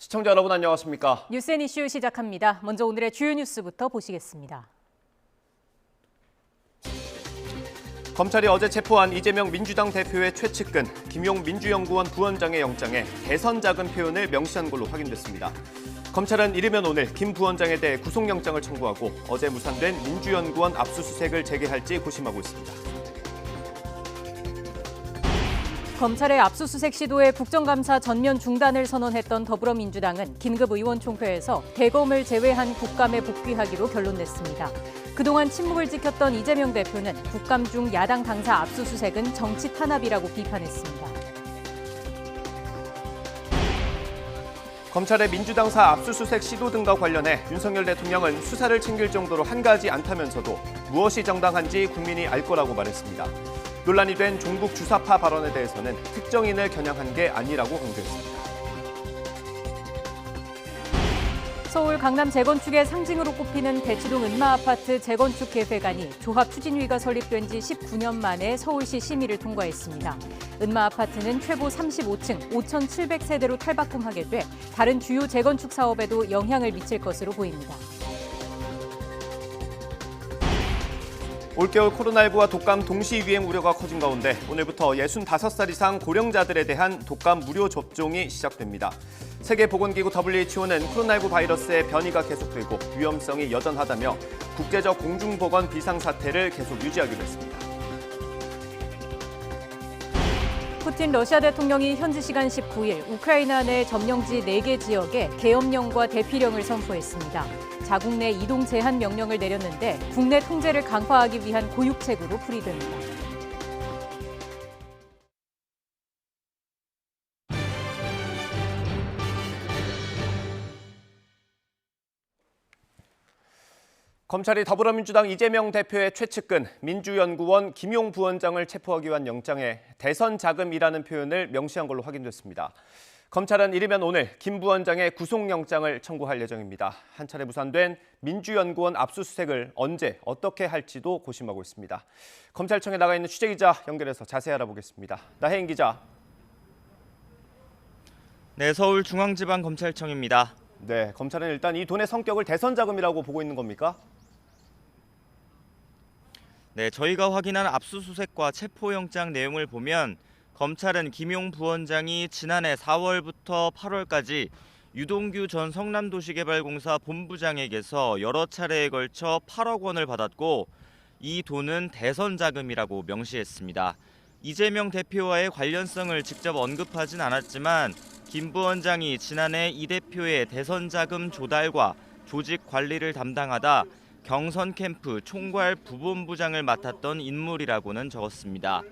시청자 여러분 안녕하십니까? 뉴스앤이슈 시작합니다. 먼저 오늘의 주요 뉴스부터 보시겠습니다. 검찰이 어제 체포한 이재명 민주당 대표의 최측근 김용 민주연구원 부원장의 영장에 대선 자금 표현을 명시한 걸로 확인됐습니다. 검찰은 이르면 오늘 김 부원장에 대해 구속영장을 청구하고 어제 무산된 민주연구원 압수수색을 재개할지 고심하고 있습니다. 검찰의 압수수색 시도에 국정감사 전면 중단을 선언했던 더불어민주당은 긴급 의원총회에서 대검을 제외한 국감에 복귀하기로 결론냈습니다. 그동안 침묵을 지켰던 이재명 대표는 국감 중 야당 당사 압수수색은 정치 탄압이라고 비판했습니다. 검찰의 민주당사 압수수색 시도 등과 관련해 윤석열 대통령은 수사를 챙길 정도로 한가하지 않다면서도 무엇이 정당한지 국민이 알 거라고 말했습니다. 논란이 된 종북 주사파 발언에 대해서는 특정인을 겨냥한 게 아니라고 강조했습니다. 서울 강남 재건축의 상징으로 꼽히는 대치동 은마아파트 재건축 계획안이 조합 추진위가 설립된 지 19년 만에 서울시 심의를 통과했습니다. 은마아파트는 최고 35층 5,700세대로 탈바꿈하게 돼 다른 주요 재건축 사업에도 영향을 미칠 것으로 보입니다. 올겨울 코로나19와 독감 동시 유행 우려가 커진 가운데 오늘부터 65살 이상 고령자들에 대한 독감 무료 접종이 시작됩니다. 세계보건기구 WHO는 코로나19 바이러스의 변이가 계속되고 위험성이 여전하다며 국제적 공중보건 비상사태를 계속 유지하기로 했습니다. 푸틴 러시아 대통령이 현지 시간 19일 우크라이나 내 점령지 4개 지역에 계엄령과 대피령을 선포했습니다. 자국 내 이동 제한 명령을 내렸는데 국내 통제를 강화하기 위한 고육책으로 풀이됩니다. 검찰이 더불어민주당 이재명 대표의 최측근 민주연구원 김용 부원장을 체포하기 위한 영장에 대선 자금이라는 표현을 명시한 걸로 확인됐습니다. 검찰은 이르면 오늘 김 부원장의 구속영장을 청구할 예정입니다. 한 차례 무산된 민주연구원 압수수색을 언제 어떻게 할지도 고심하고 있습니다. 검찰청에 나가 있는 취재기자 연결해서 자세히 알아보겠습니다. 나혜인 기자. 네, 서울중앙지방검찰청입니다. 네, 검찰은 일단 이 돈의 성격을 대선 자금이라고 보고 있는 겁니까? 네, 저희가 확인한 압수수색과 체포영장 내용을 보면 검찰은 김용 부원장이 지난해 4월부터 8월까지 유동규 전 성남도시개발공사 본부장에게서 여러 차례에 걸쳐 8억 원을 받았고 이 돈은 대선 자금이라고 명시했습니다. 이재명 대표와의 관련성을 직접 언급하진 않았지만 김 부원장이 지난해 이 대표의 대선 자금 조달과 조직 관리를 담당하다 경선 캠프 총괄 부본부장을 맡았던 인물이라고는 적었습니다.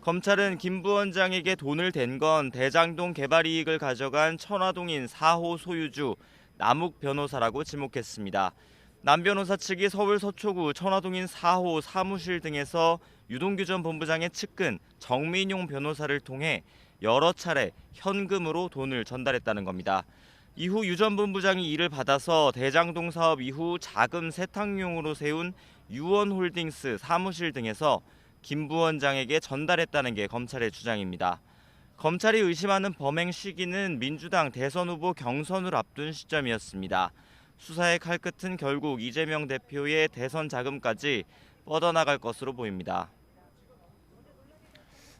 검찰은 김 부원장에게 돈을 댄 건 대장동 개발 이익을 가져간 천화동인 4호 소유주 남욱 변호사라고 지목했습니다. 남 변호사 측이 서울 서초구 천화동인 4호 사무실 등에서 유동규 전 본부장의 측근 정민용 변호사를 통해 여러 차례 현금으로 돈을 전달했다는 겁니다. 이후 유 전 본부장이 이를 받아서 대장동 사업 이후 자금 세탁용으로 세운 유원홀딩스 사무실 등에서 김 부원장에게 전달했다는 게 검찰의 주장입니다. 검찰이 의심하는 범행 시기는 민주당 대선 후보 경선을 앞둔 시점이었습니다. 수사의 칼끝은 결국 이재명 대표의 대선 자금까지 뻗어나갈 것으로 보입니다.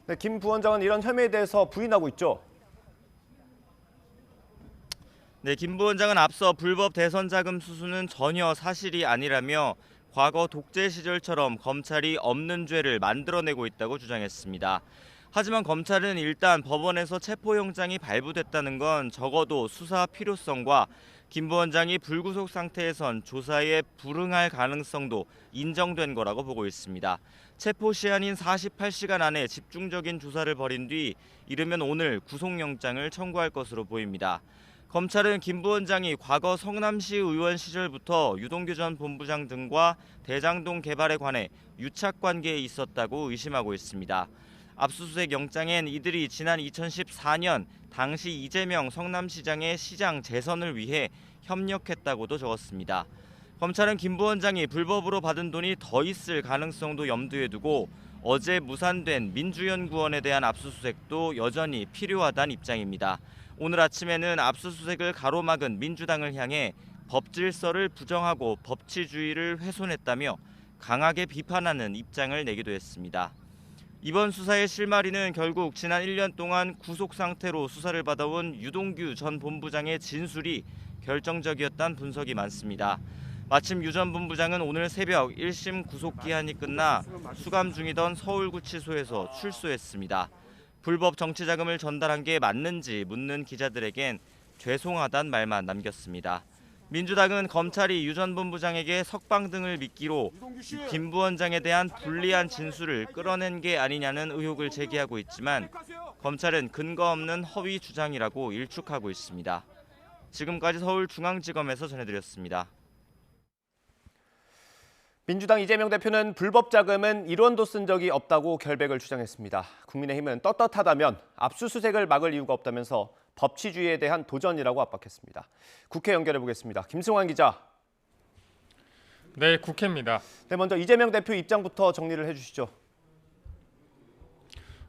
네, 김 부원장은 이런 혐의에 대해서 부인하고 있죠? 네, 김 부원장은 앞서 불법 대선 자금 수수는 전혀 사실이 아니라며 과거 독재 시절처럼 검찰이 없는 죄를 만들어내고 있다고 주장했습니다. 하지만 검찰은 일단 법원에서 체포영장이 발부됐다는 건 적어도 수사 필요성과 김 부원장이 불구속 상태에선 조사에 불응할 가능성도 인정된 거라고 보고 있습니다. 체포 시한인 48시간 안에 집중적인 조사를 벌인 뒤 이르면 오늘 구속영장을 청구할 것으로 보입니다. 검찰은 김 부원장이 과거 성남시 의원 시절부터 유동규 전 본부장 등과 대장동 개발에 관해 유착 관계에 있었다고 의심하고 있습니다. 압수수색 영장엔 이들이 지난 2014년 당시 이재명 성남시장의 시장 재선을 위해 협력했다고도 적었습니다. 검찰은 김 부원장이 불법으로 받은 돈이 더 있을 가능성도 염두에 두고 어제 무산된 민주연구원에 대한 압수수색도 여전히 필요하다는 입장입니다. 오늘 아침에는 압수수색을 가로막은 민주당을 향해 법질서를 부정하고 법치주의를 훼손했다며 강하게 비판하는 입장을 내기도 했습니다. 이번 수사의 실마리는 결국 지난 1년 동안 구속 상태로 수사를 받아온 유동규 전 본부장의 진술이 결정적이었다는 분석이 많습니다. 마침 유 전 본부장은 오늘 새벽 1심 구속기한이 끝나 수감 중이던 서울구치소에서 출소했습니다. 불법 정치자금을 전달한 게 맞는지 묻는 기자들에겐 죄송하단 말만 남겼습니다. 민주당은 검찰이 유 전 본부장에게 석방 등을 미끼로 김 부원장에 대한 불리한 진술을 끌어낸 게 아니냐는 의혹을 제기하고 있지만 검찰은 근거 없는 허위 주장이라고 일축하고 있습니다. 지금까지 서울중앙지검에서 전해드렸습니다. 민주당 이재명 대표는 불법 자금은 1원도 쓴 적이 없다고 결백을 주장했습니다. 국민의힘은 떳떳하다면 압수수색을 막을 이유가 없다면서 법치주의에 대한 도전이라고 압박했습니다. 국회 연결해 보겠습니다. 김승환 기자. 네, 국회입니다. 네, 먼저 이재명 대표 입장부터 정리를 해주시죠.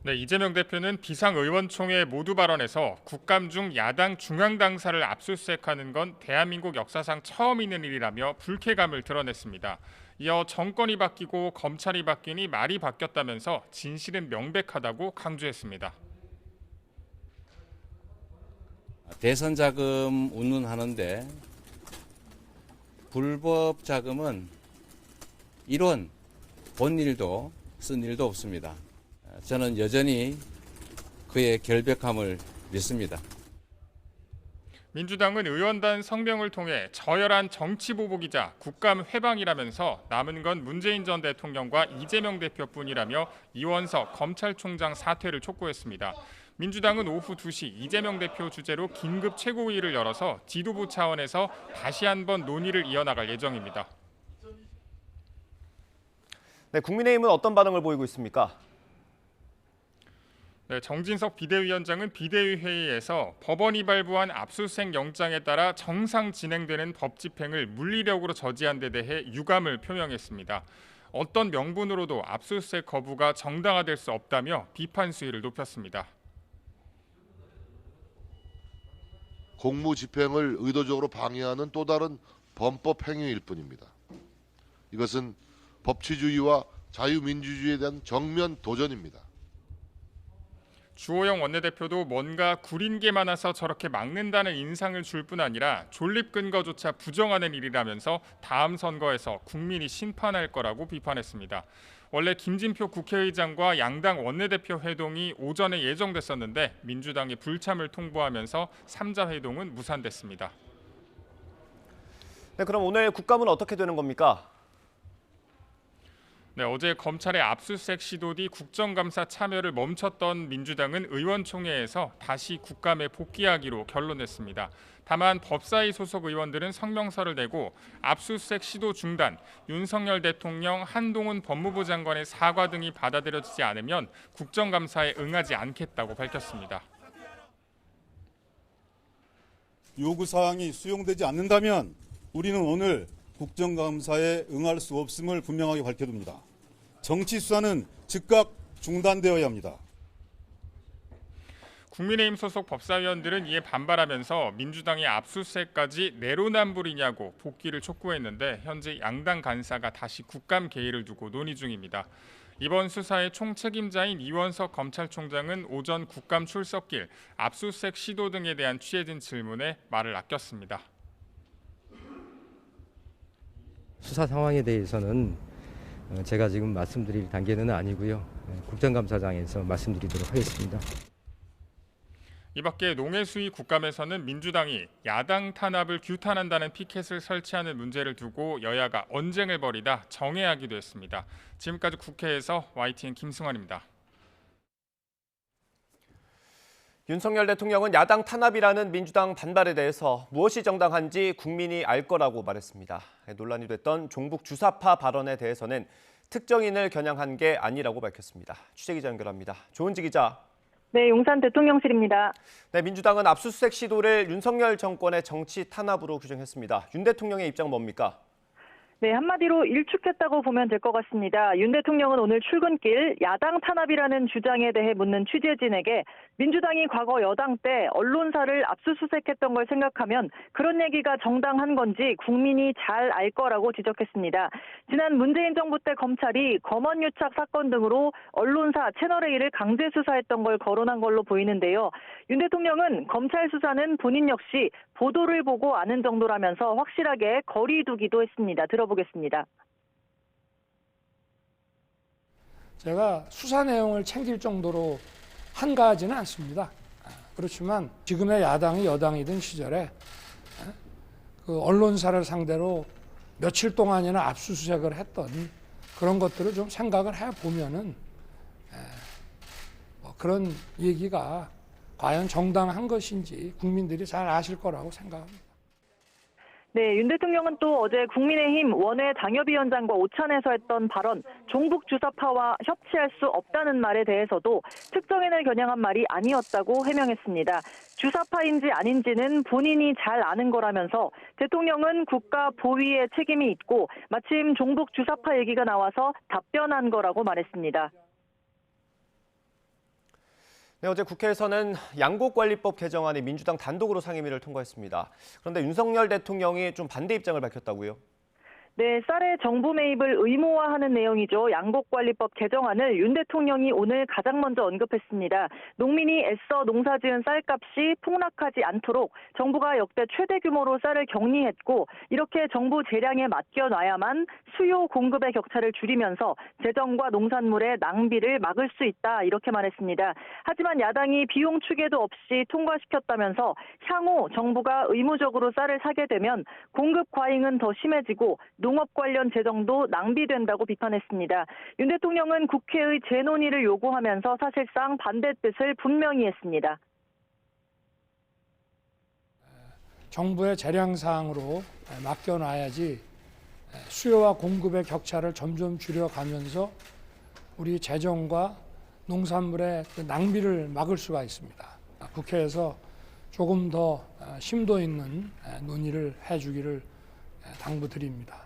네, 이재명 대표는 비상의원총회 모두 발언에서 국감 중 야당 중앙당사를 압수수색하는 건 대한민국 역사상 처음 있는 일이라며 불쾌감을 드러냈습니다. 이어 정권이 바뀌고 검찰이 바뀌니 말이 바뀌었다면서 진실은 명백하다고 강조했습니다. 대선 자금 운운하는데 불법 자금은 1원 본 일도 쓴 일도 없습니다. 저는 여전히 그의 결백함을 믿습니다. 민주당은 의원단 성명을 통해 저열한 정치보복이자 국감 회방이라면서 남은 건 문재인 전 대통령과 이재명 대표뿐이라며 이원석 검찰총장 사퇴를 촉구했습니다. 민주당은 오후 2시 이재명 대표 주재로 긴급 최고위를 열어서 지도부 차원에서 다시 한번 논의를 이어나갈 예정입니다. 네, 국민의힘은 어떤 반응을 보이고 있습니까? 네, 정진석 비대위원장은 비대위 회의에서 법원이 발부한 압수수색 영장에 따라 정상 진행되는 법 집행을 물리력으로 저지한 데 대해 유감을 표명했습니다. 어떤 명분으로도 압수수색 거부가 정당화될 수 없다며 비판 수위를 높였습니다. 공무 집행을 의도적으로 방해하는 또 다른 범법 행위일 뿐입니다. 이것은 법치주의와 자유민주주의에 대한 정면 도전입니다. 주호영 원내대표도 뭔가 구린 게 많아서 저렇게 막는다는 인상을 줄 뿐 아니라 존립 근거조차 부정하는 일이라면서 다음 선거에서 국민이 심판할 거라고 비판했습니다. 원래 김진표 국회의장과 양당 원내대표 회동이 오전에 예정됐었는데 민주당이 불참을 통보하면서 3자 회동은 무산됐습니다. 네, 그럼 오늘 국감은 어떻게 되는 겁니까? 네, 어제 검찰의 압수수색 시도 뒤 국정감사 참여를 멈췄던 민주당은 의원총회에서 다시 국감에 복귀하기로 결론냈습니다. 다만 법사위 소속 의원들은 성명서를 내고 압수수색 시도 중단, 윤석열 대통령, 한동훈 법무부 장관의 사과 등이 받아들여지지 않으면 국정감사에 응하지 않겠다고 밝혔습니다. 요구사항이 수용되지 않는다면 우리는 오늘 국정감사에 응할 수 없음을 분명하게 밝혀둡니다. 정치수사는 즉각 중단되어야 합니다. 국민의힘 소속 법사위원들은 이에 반발하면서 민주당의 압수수색까지 내로남불이냐고 복귀를 촉구했는데 현재 양당 간사가 다시 국감 개의를 두고 논의 중입니다. 이번 수사의 총책임자인 이원석 검찰총장은 오전 국감 출석길 압수수색 시도 등에 대한 취해진 질문에 말을 아꼈습니다. 수사 상황에 대해서는 제가 지금 말씀드릴 단계는 아니고요. 국정감사장에서 말씀드리도록 하겠습니다. 이 밖에 농해수위 국감에서는 민주당이 야당 탄압을 규탄한다는 피켓을 설치하는 문제를 두고 여야가 언쟁을 벌이다 정회하기도 했습니다. 지금까지 국회에서 YTN 김승환입니다. 윤석열 대통령은 야당 탄압이라는 민주당 반발에 대해서 무엇이 정당한지 국민이 알 거라고 말했습니다. 논란이 됐던 종북 주사파 발언에 대해서는 특정인을 겨냥한 게 아니라고 밝혔습니다. 취재기자 연결합니다. 조은지 기자. 네, 용산 대통령실입니다. 네, 민주당은 압수수색 시도를 윤석열 정권의 정치 탄압으로 규정했습니다. 윤 대통령의 입장은 뭡니까? 네, 한마디로 일축했다고 보면 될 것 같습니다. 윤 대통령은 오늘 출근길 야당 탄압이라는 주장에 대해 묻는 취재진에게 민주당이 과거 여당 때 언론사를 압수수색했던 걸 생각하면 그런 얘기가 정당한 건지 국민이 잘 알 거라고 지적했습니다. 지난 문재인 정부 때 검찰이 검언유착 사건 등으로 언론사 채널A를 강제 수사했던 걸 거론한 걸로 보이는데요. 윤 대통령은 검찰 수사는 본인 역시 보도를 보고 아는 정도라면서 확실하게 거리 두기도 했습니다. 들어보겠습니다. 제가 수사 내용을 챙길 정도로 한가하지는 않습니다. 그렇지만 지금의 야당이 여당이던 시절에 그 언론사를 상대로 며칠 동안이나 압수수색을 했던 그런 것들을 좀 생각을 해보면은 그런 얘기가 과연 정당한 것인지 국민들이 잘 아실 거라고 생각합니다. 네, 윤 대통령은 또 어제 국민의힘 원외 당협위원장과 오찬에서 했던 발언, 종북 주사파와 협치할 수 없다는 말에 대해서도 특정인을 겨냥한 말이 아니었다고 해명했습니다. 주사파인지 아닌지는 본인이 잘 아는 거라면서 대통령은 국가 보위에 책임이 있고 마침 종북 주사파 얘기가 나와서 답변한 거라고 말했습니다. 네, 어제 국회에서는 양곡관리법 개정안이 민주당 단독으로 상임위를 통과했습니다. 그런데 윤석열 대통령이 좀 반대 입장을 밝혔다고요? 네, 쌀의 정부 매입을 의무화하는 내용이죠. 양곡관리법 개정안을 윤 대통령이 오늘 가장 먼저 언급했습니다. 농민이 애써 농사지은 쌀값이 폭락하지 않도록 정부가 역대 최대 규모로 쌀을 격리했고 이렇게 정부 재량에 맡겨놔야만 수요 공급의 격차를 줄이면서 재정과 농산물의 낭비를 막을 수 있다 이렇게 말했습니다. 하지만 야당이 비용 추계도 없이 통과시켰다면서 향후 정부가 의무적으로 쌀을 사게 되면 공급 과잉은 더 심해지고 농업 관련 재정도 낭비된다고 비판했습니다. 윤 대통령은 국회의 재논의를 요구하면서 사실상 반대 뜻을 분명히 했습니다. 정부의 재량사항으로 맡겨놔야지 수요와 공급의 격차를 점점 줄여가면서 우리 재정과 농산물의 낭비를 막을 수가 있습니다. 국회에서 조금 더 심도 있는 논의를 해주기를 당부드립니다.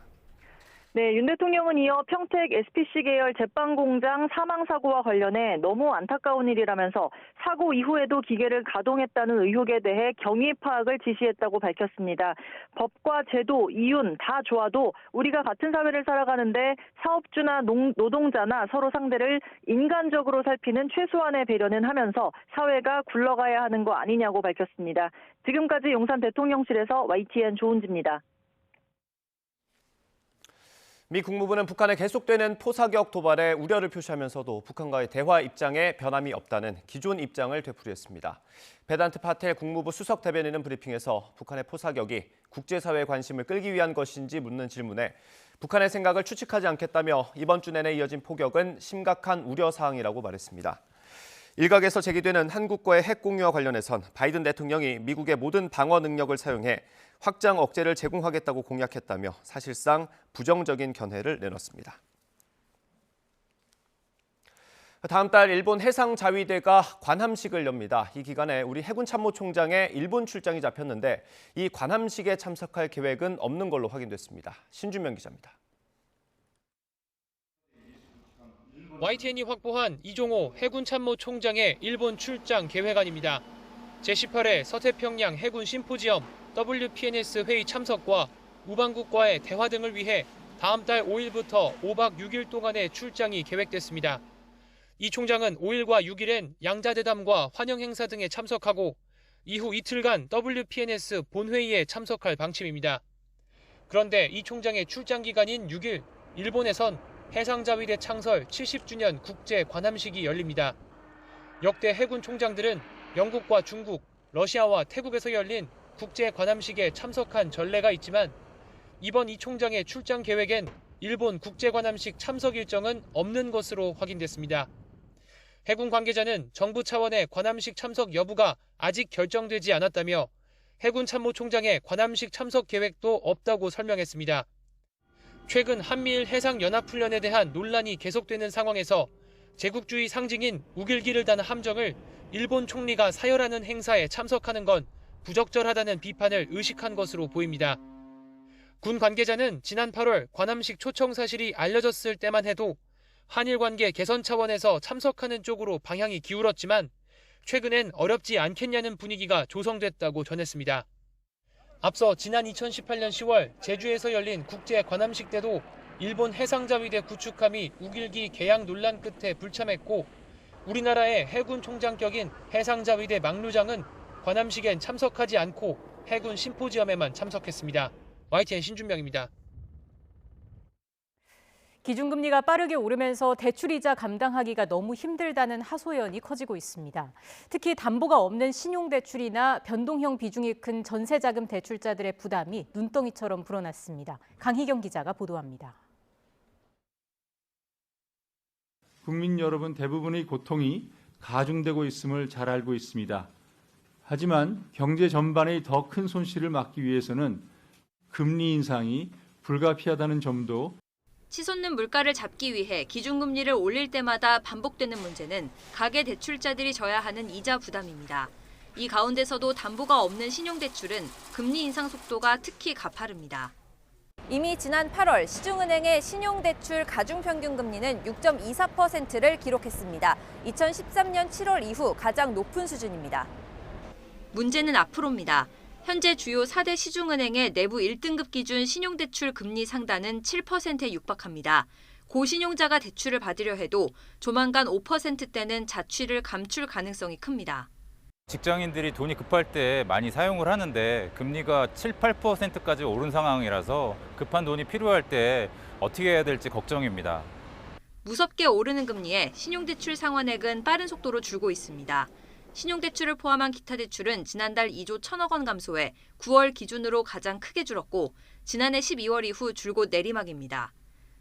네, 윤 대통령은 이어 평택 SPC 계열 제빵공장 사망 사고와 관련해 너무 안타까운 일이라면서 사고 이후에도 기계를 가동했다는 의혹에 대해 경위 파악을 지시했다고 밝혔습니다. 법과 제도, 이윤 다 좋아도 우리가 같은 사회를 살아가는데 사업주나 노동자나 서로 상대를 인간적으로 살피는 최소한의 배려는 하면서 사회가 굴러가야 하는 거 아니냐고 밝혔습니다. 지금까지 용산 대통령실에서 YTN 조은지입니다. 미 국무부는 북한의 계속되는 포사격 도발에 우려를 표시하면서도 북한과의 대화 입장에 변함이 없다는 기존 입장을 되풀이했습니다. 베단트 파텔 국무부 수석 대변인은 브리핑에서 북한의 포사격이 국제사회의 관심을 끌기 위한 것인지 묻는 질문에 북한의 생각을 추측하지 않겠다며 이번 주 내내 이어진 포격은 심각한 우려 사항이라고 말했습니다. 일각에서 제기되는 한국과의 핵 공유와 관련해선 바이든 대통령이 미국의 모든 방어 능력을 사용해 확장 억제를 제공하겠다고 공약했다며 사실상 부정적인 견해를 내놨습니다. 다음 달 일본 해상자위대가 관함식을 엽니다. 이 기간에 우리 해군참모총장의 일본 출장이 잡혔는데 이 관함식에 참석할 계획은 없는 걸로 확인됐습니다. 신준명 기자입니다. YTN이 확보한 이종호 해군참모총장의 일본 출장 계획안입니다. 제18회 서태평양 해군 심포지엄 WPNS 회의 참석과 우방국과의 대화 등을 위해 다음 달 5일부터 5박 6일 동안의 출장이 계획됐습니다. 이 총장은 5일과 6일엔 양자대담과 환영 행사 등에 참석하고 이후 이틀간 WPNS 본회의에 참석할 방침입니다. 그런데 이 총장의 출장 기간인 6일, 일본에선 해상자위대 창설 70주년 국제 관함식이 열립니다. 역대 해군 총장들은 영국과 중국, 러시아와 태국에서 열린 국제 관함식에 참석한 전례가 있지만 이번 이 총장의 출장 계획엔 일본 국제 관함식 참석 일정은 없는 것으로 확인됐습니다. 해군 관계자는 정부 차원의 관함식 참석 여부가 아직 결정되지 않았다며 해군 참모총장의 관함식 참석 계획도 없다고 설명했습니다. 최근 한미일 해상연합훈련에 대한 논란이 계속되는 상황에서 제국주의 상징인 우길기를 단 함정을 일본 총리가 사열하는 행사에 참석하는 건 부적절하다는 비판을 의식한 것으로 보입니다. 군 관계자는 지난 8월 관함식 초청 사실이 알려졌을 때만 해도 한일 관계 개선 차원에서 참석하는 쪽으로 방향이 기울었지만 최근엔 어렵지 않겠냐는 분위기가 조성됐다고 전했습니다. 앞서 지난 2018년 10월 제주에서 열린 국제 관함식 때도 일본 해상자위대 구축함이 우길기 개양 논란 끝에 불참했고 우리나라의 해군 총장격인 해상자위대 막루장은 관함식엔 참석하지 않고 해군 심포지엄에만 참석했습니다. YTN 신준명입니다. 기준금리가 빠르게 오르면서 대출이자 감당하기가 너무 힘들다는 하소연이 커지고 있습니다. 특히 담보가 없는 신용대출이나 변동형 비중이 큰 전세자금 대출자들의 부담이 눈덩이처럼 불어났습니다. 강희경 기자가 보도합니다. 국민 여러분 대부분의 고통이 가중되고 있음을 잘 알고 있습니다. 하지만 경제 전반의 더 큰 손실을 막기 위해서는 금리 인상이 불가피하다는 점도 치솟는 물가를 잡기 위해 기준금리를 올릴 때마다 반복되는 문제는 가계대출자들이 져야 하는 이자 부담입니다. 이 가운데서도 담보가 없는 신용대출은 금리 인상 속도가 특히 가파릅니다. 이미 지난 8월 시중은행의 신용대출 가중평균금리는 6.24%를 기록했습니다. 2013년 7월 이후 가장 높은 수준입니다. 문제는 앞으로입니다. 현재 주요 4대 시중은행의 내부 1등급 기준 신용대출 금리 상단은 7%에 육박합니다. 고신용자가 대출을 받으려 해도 조만간 5%대는 자취를 감출 가능성이 큽니다. 직장인들이 돈이 급할 때 많이 사용을 하는데 금리가 7, 8%까지 오른 상황이라서 급한 돈이 필요할 때 어떻게 해야 될지 걱정입니다. 무섭게 오르는 금리에 신용대출 상환액은 빠른 속도로 줄고 있습니다. 신용대출을 포함한 기타 대출은 지난달 2조 1천억 원 감소해 9월 기준으로 가장 크게 줄었고 지난해 12월 이후 줄곧 내리막입니다.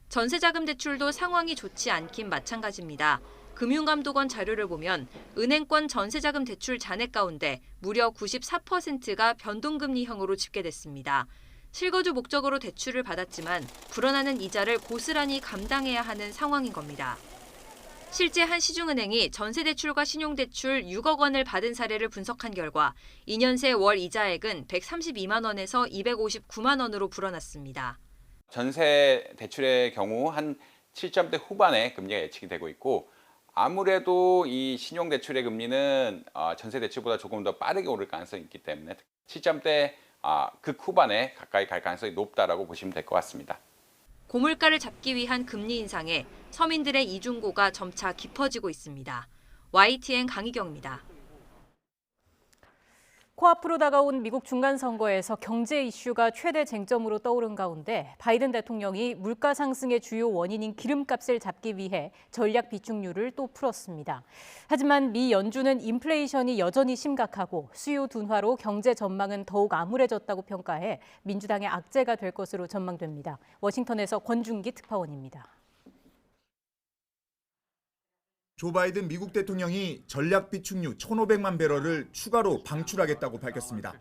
전세자금 대출도 상황이 좋지 않긴 마찬가지입니다. 금융감독원 자료를 보면 은행권 전세자금 대출 잔액 가운데 무려 94%가 변동금리형으로 집계됐습니다. 실거주 목적으로 대출을 받았지만 불어나는 이자를 고스란히 감당해야 하는 상황인 겁니다. 실제 한 시중은행이 전세대출과 신용대출 6억 원을 받은 사례를 분석한 결과 2년 새 월 이자액은 132만 원에서 259만 원으로 불어났습니다. 전세 대출의 경우 한 7점대 후반의 금리가 예측이 되고 있고 아무래도 이 신용대출의 금리는 전세대출보다 조금 더 빠르게 오를 가능성이 있기 때문에 7점대 극 후반에 가까이 갈 가능성이 높다라고 보시면 될 것 같습니다. 고물가를 잡기 위한 금리 인상에 서민들의 이중고가 점차 깊어지고 있습니다. YTN 강희경입니다. 코앞으로 다가온 미국 중간선거에서 경제 이슈가 최대 쟁점으로 떠오른 가운데 바이든 대통령이 물가 상승의 주요 원인인 기름값을 잡기 위해 전략 비축률을 또 풀었습니다. 하지만 미 연준은 인플레이션이 여전히 심각하고 수요 둔화로 경제 전망은 더욱 암울해졌다고 평가해 민주당의 악재가 될 것으로 전망됩니다. 워싱턴에서 권준기 특파원입니다. 조 바이든 미국 대통령이 전략 비축유 1,500만 배럴을 추가로 방출하겠다고 밝혔습니다.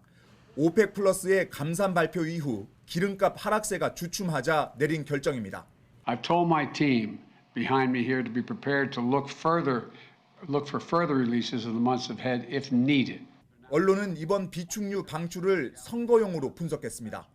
오펙 플러스의 감산 발표 이후 기름값 하락세가 주춤하자 내린 결정입니다. I've told my team behind me here to be prepared to look for further releases in the months ahead if needed. 언론은 이번 비축유 방출을 선거용으로 분석했습니다.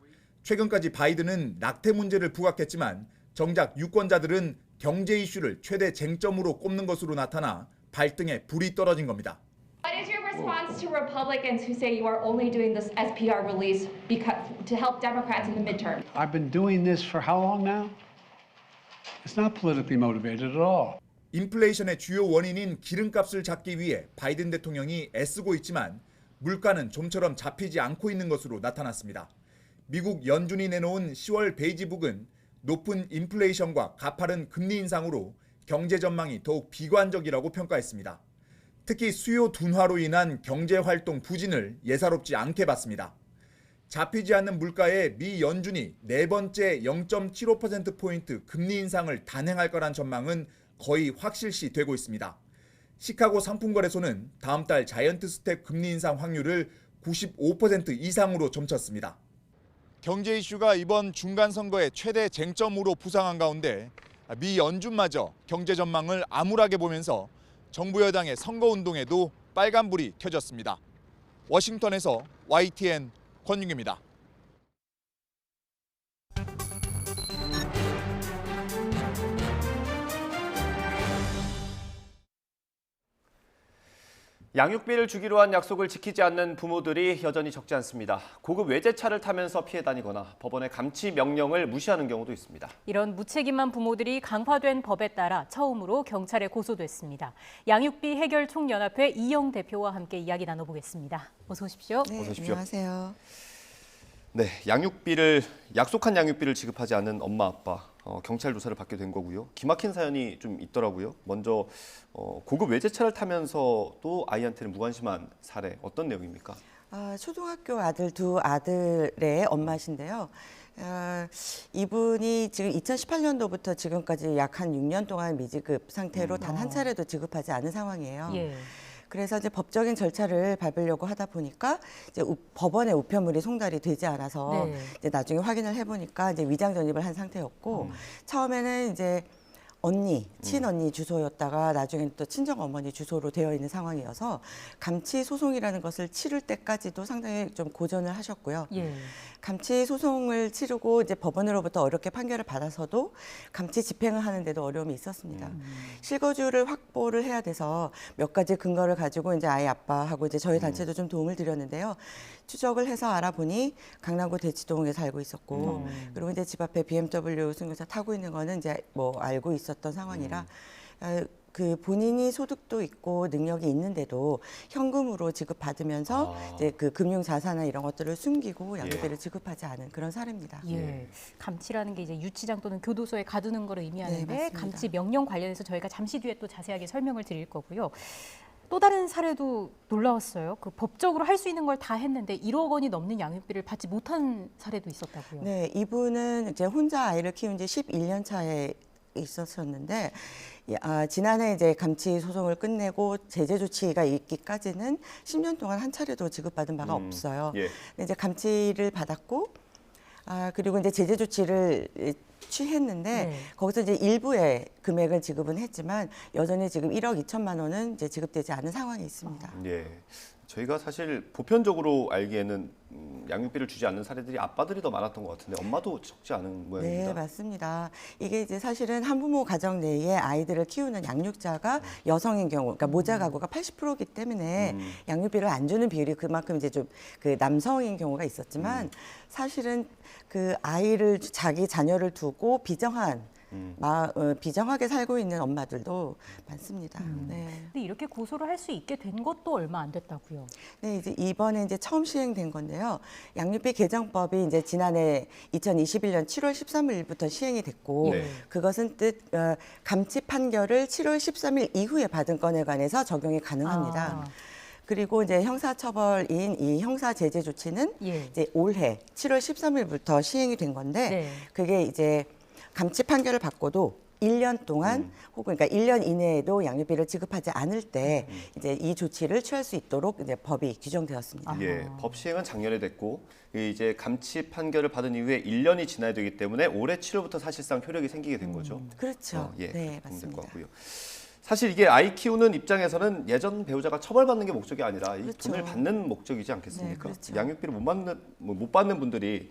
최근까지 바이든은 낙태 문제를 부각했지만 정작 유권자들은 경제 이슈를 최대 쟁점으로 꼽는 것으로 나타나 발등에 불이 떨어진 겁니다. What is your response to Republicans who say you are only doing this SPR release to help Democrats in the midterm? I've been doing this for how long now? It's not politically motivated at all. 인플레이션의 주요 원인인 기름값을 잡기 위해 바이든 대통령이 애쓰고 있지만 물가는 좀처럼 잡히지 않고 있는 것으로 나타났습니다. 미국 연준이 내놓은 10월 베이지북은 높은 인플레이션과 가파른 금리 인상으로 경제 전망이 더욱 비관적이라고 평가했습니다. 특히 수요 둔화로 인한 경제 활동 부진을 예사롭지 않게 봤습니다. 잡히지 않는 물가에 미 연준이 네 번째 0.75%포인트 금리 인상을 단행할 거란 전망은 거의 확실시 되고 있습니다. 시카고 상품거래소는 다음 달 자이언트 스텝 금리 인상 확률을 95% 이상으로 점쳤습니다. 경제 이슈가 이번 중간선거의 최대 쟁점으로 부상한 가운데 미 연준마저 경제 전망을 암울하게 보면서 정부 여당의 선거운동에도 빨간불이 켜졌습니다. 워싱턴에서 YTN 권윤기입니다. 양육비를 주기로 한 약속을 지키지 않는 부모들이 여전히 적지 않습니다. 고급 외제차를 타면서 피해 다니거나 법원의 감치 명령을 무시하는 경우도 있습니다. 이런 무책임한 부모들이 강화된 법에 따라 처음으로 경찰에 고소됐습니다. 양육비 해결 총연합회 이영 대표와 함께 이야기 나눠보겠습니다. 어서 오십시오. 네, 어서 오십시오. 안녕하세요. 네, 약속한 양육비를 지급하지 않은 엄마 아빠 경찰 조사를 받게 된 거고요. 기막힌 사연이 좀 있더라고요. 먼저 고급 외제차를 타면서도 아이한테는 무관심한 사례 어떤 내용입니까? 초등학교 두 아들의 엄마신데요. 이분이 지금 2018년도부터 지금까지 약 한 6년 동안 미지급 상태로 단 한 차례도 지급하지 않은 상황이에요. 예. 그래서 이제 법적인 절차를 밟으려고 하다 보니까 이제 법원의 우편물이 송달이 되지 않아서 네. 이제 나중에 확인을 해보니까 이제 위장 전입을 한 상태였고 처음에는 이제 친언니 주소였다가 나중에는 또 친정 어머니 주소로 되어 있는 상황이어서 감치 소송이라는 것을 치를 때까지도 상당히 좀 고전을 하셨고요. 예. 감치 소송을 치르고 이제 법원으로부터 어렵게 판결을 받아서도 감치 집행을 하는데도 어려움이 있었습니다. 실거주를 확보를 해야 돼서 몇 가지 근거를 가지고 이제 아이 아빠하고 이제 저희 단체도 좀 도움을 드렸는데요. 추적을 해서 알아보니 강남구 대치동에 살고 있었고 그리고 이제 집 앞에 BMW 승용차 타고 있는 거는 이제 뭐 알고 있었던 상황이라 그 본인이 소득도 있고 능력이 있는데도 현금으로 지급받으면서 이제 그 금융 자산이나 이런 것들을 숨기고 양육비를 지급하지 않은 그런 사례입니다. 예. 감치라는 게 이제 유치장 또는 교도소에 가두는 걸 의미하는데 네, 맞습니다. 감치 명령 관련해서 저희가 잠시 뒤에 또 자세하게 설명을 드릴 거고요. 또 다른 사례도 놀라웠어요. 그 법적으로 할 수 있는 걸 다 했는데 1억 원이 넘는 양육비를 받지 못한 사례도 있었다고요. 네, 이분은 이제 혼자 아이를 키운 지 11년 차에 있었었는데 지난해 이제 감치 소송을 끝내고 제재 조치가 있기까지는 10년 동안 한 차례도 지급받은 바가 없어요. 예. 근데 이제 감치를 받았고 그리고 이제 제재 조치를 취했는데 네. 거기서 이제 일부의 금액을 지급은 했지만 여전히 지금 1억 2천만 원은 이제 지급되지 않은 상황이 있습니다. 예. 저희가 사실 보편적으로 알기에는 양육비를 주지 않는 사례들이 아빠들이 더 많았던 것 같은데 엄마도 적지 않은 모양입니다. 네, 맞습니다. 이게 이제 사실은 한부모 가정 내에 아이들을 키우는 양육자가 여성인 경우, 그러니까 모자 가구가 80%이기 때문에 양육비를 안 주는 비율이 그만큼 이제 좀 그 남성인 경우가 있었지만 사실은 그 아이를 자기 자녀를 두고 비정하게 살고 있는 엄마들도 많습니다. 네. 근데 이렇게 고소를 할 수 있게 된 것도 얼마 안 됐다고요. 네, 이제 이번에 이제 처음 시행된 건데요. 양육비 개정법이 이제 지난해 2021년 7월 13일부터 시행이 됐고 네. 그것은 감치 판결을 7월 13일 이후에 받은 건에 관해서 적용이 가능합니다. 그리고 이제 형사처벌인 이 형사 제재 조치는 이제 올해 7월 13일부터 시행이 된 건데 그게 이제 감치 판결을 받고도 1년 동안 혹은 그러니까 1년 이내에도 양육비를 지급하지 않을 때 이제 이 조치를 취할 수 있도록 이제 법이 규정되었습니다. 예, 법 시행은 작년에 됐고 이제 감치 판결을 받은 이후에 1년이 지나야 되기 때문에 올해 7월부터 사실상 효력이 생기게 된 거죠. 그렇죠. 예, 네, 될 맞습니다. 것 같고요. 사실 이게 아이 키우는 입장에서는 예전 배우자가 처벌받는 게 목적이 아니라 이 그렇죠. 돈을 받는 목적이지 않겠습니까? 네, 그렇죠. 양육비를 못 받는 분들이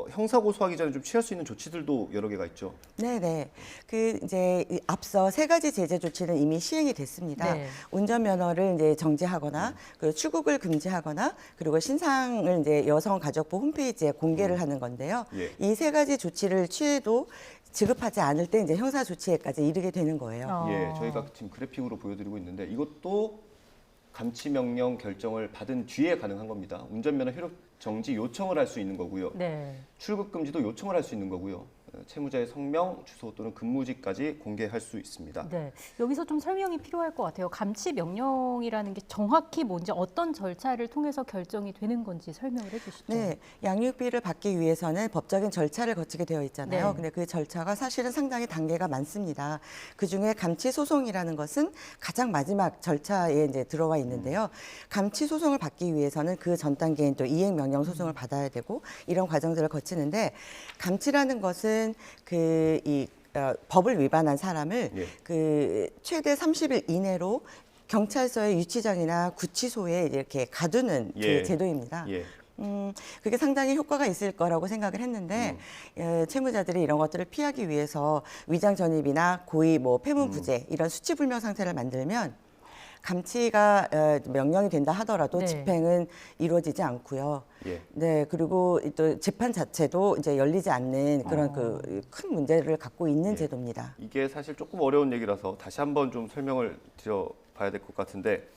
형사 고소하기 전에 좀 취할 수 있는 조치들도 여러 개가 있죠. 네네. 그 이제 앞서 3가지 제재 조치는 이미 시행이 됐습니다. 네. 운전면허를 이제 정지하거나 그리고 출국을 금지하거나 그리고 신상을 이제 여성가족부 홈페이지에 공개를 하는 건데요. 예. 이 3가지 조치를 취해도 지급하지 않을 때 이제 형사 조치에까지 이르게 되는 거예요. 예, 저희가 지금 그래픽으로 보여드리고 있는데 이것도 감치 명령 결정을 받은 뒤에 가능한 겁니다. 운전면허 효력 정지 요청을 할 수 있는 거고요. 네. 출국 금지도 요청을 할 수 있는 거고요. 채무자의 성명, 주소 또는 근무지까지 공개할 수 있습니다. 네, 여기서 좀 설명이 필요할 것 같아요. 감치 명령이라는 게 정확히 뭔지 어떤 절차를 통해서 결정이 되는 건지 설명을 해주시죠. 네, 양육비를 받기 위해서는 법적인 절차를 거치게 되어 있잖아요. 네. 근데 그 절차가 사실은 상당히 단계가 많습니다. 그 중에 감치 소송이라는 것은 가장 마지막 절차에 이제 들어와 있는데요. 감치 소송을 받기 위해서는 그 전 단계인 또 이행 명령 소송을 받아야 되고 이런 과정들을 거치는데 감치라는 것은 법을 위반한 사람을 그 최대 30일 이내로 경찰서의 유치장이나 구치소에 이렇게 가두는 그 제도입니다. 그게 상당히 효과가 있을 거라고 생각을 했는데 채무자들이 이런 것들을 피하기 위해서 위장 전입이나 고의 폐문 부재 이런 수치불명 상태를 만들면 감치가 명령이 된다 하더라도 네. 집행은 이루어지지 않고요. 예. 네, 그리고 또 재판 자체도 이제 열리지 않는 그런 그 큰 문제를 갖고 있는 제도입니다. 이게 사실 조금 어려운 얘기라서 다시 한번 좀 설명을 드려봐야 될 것 같은데,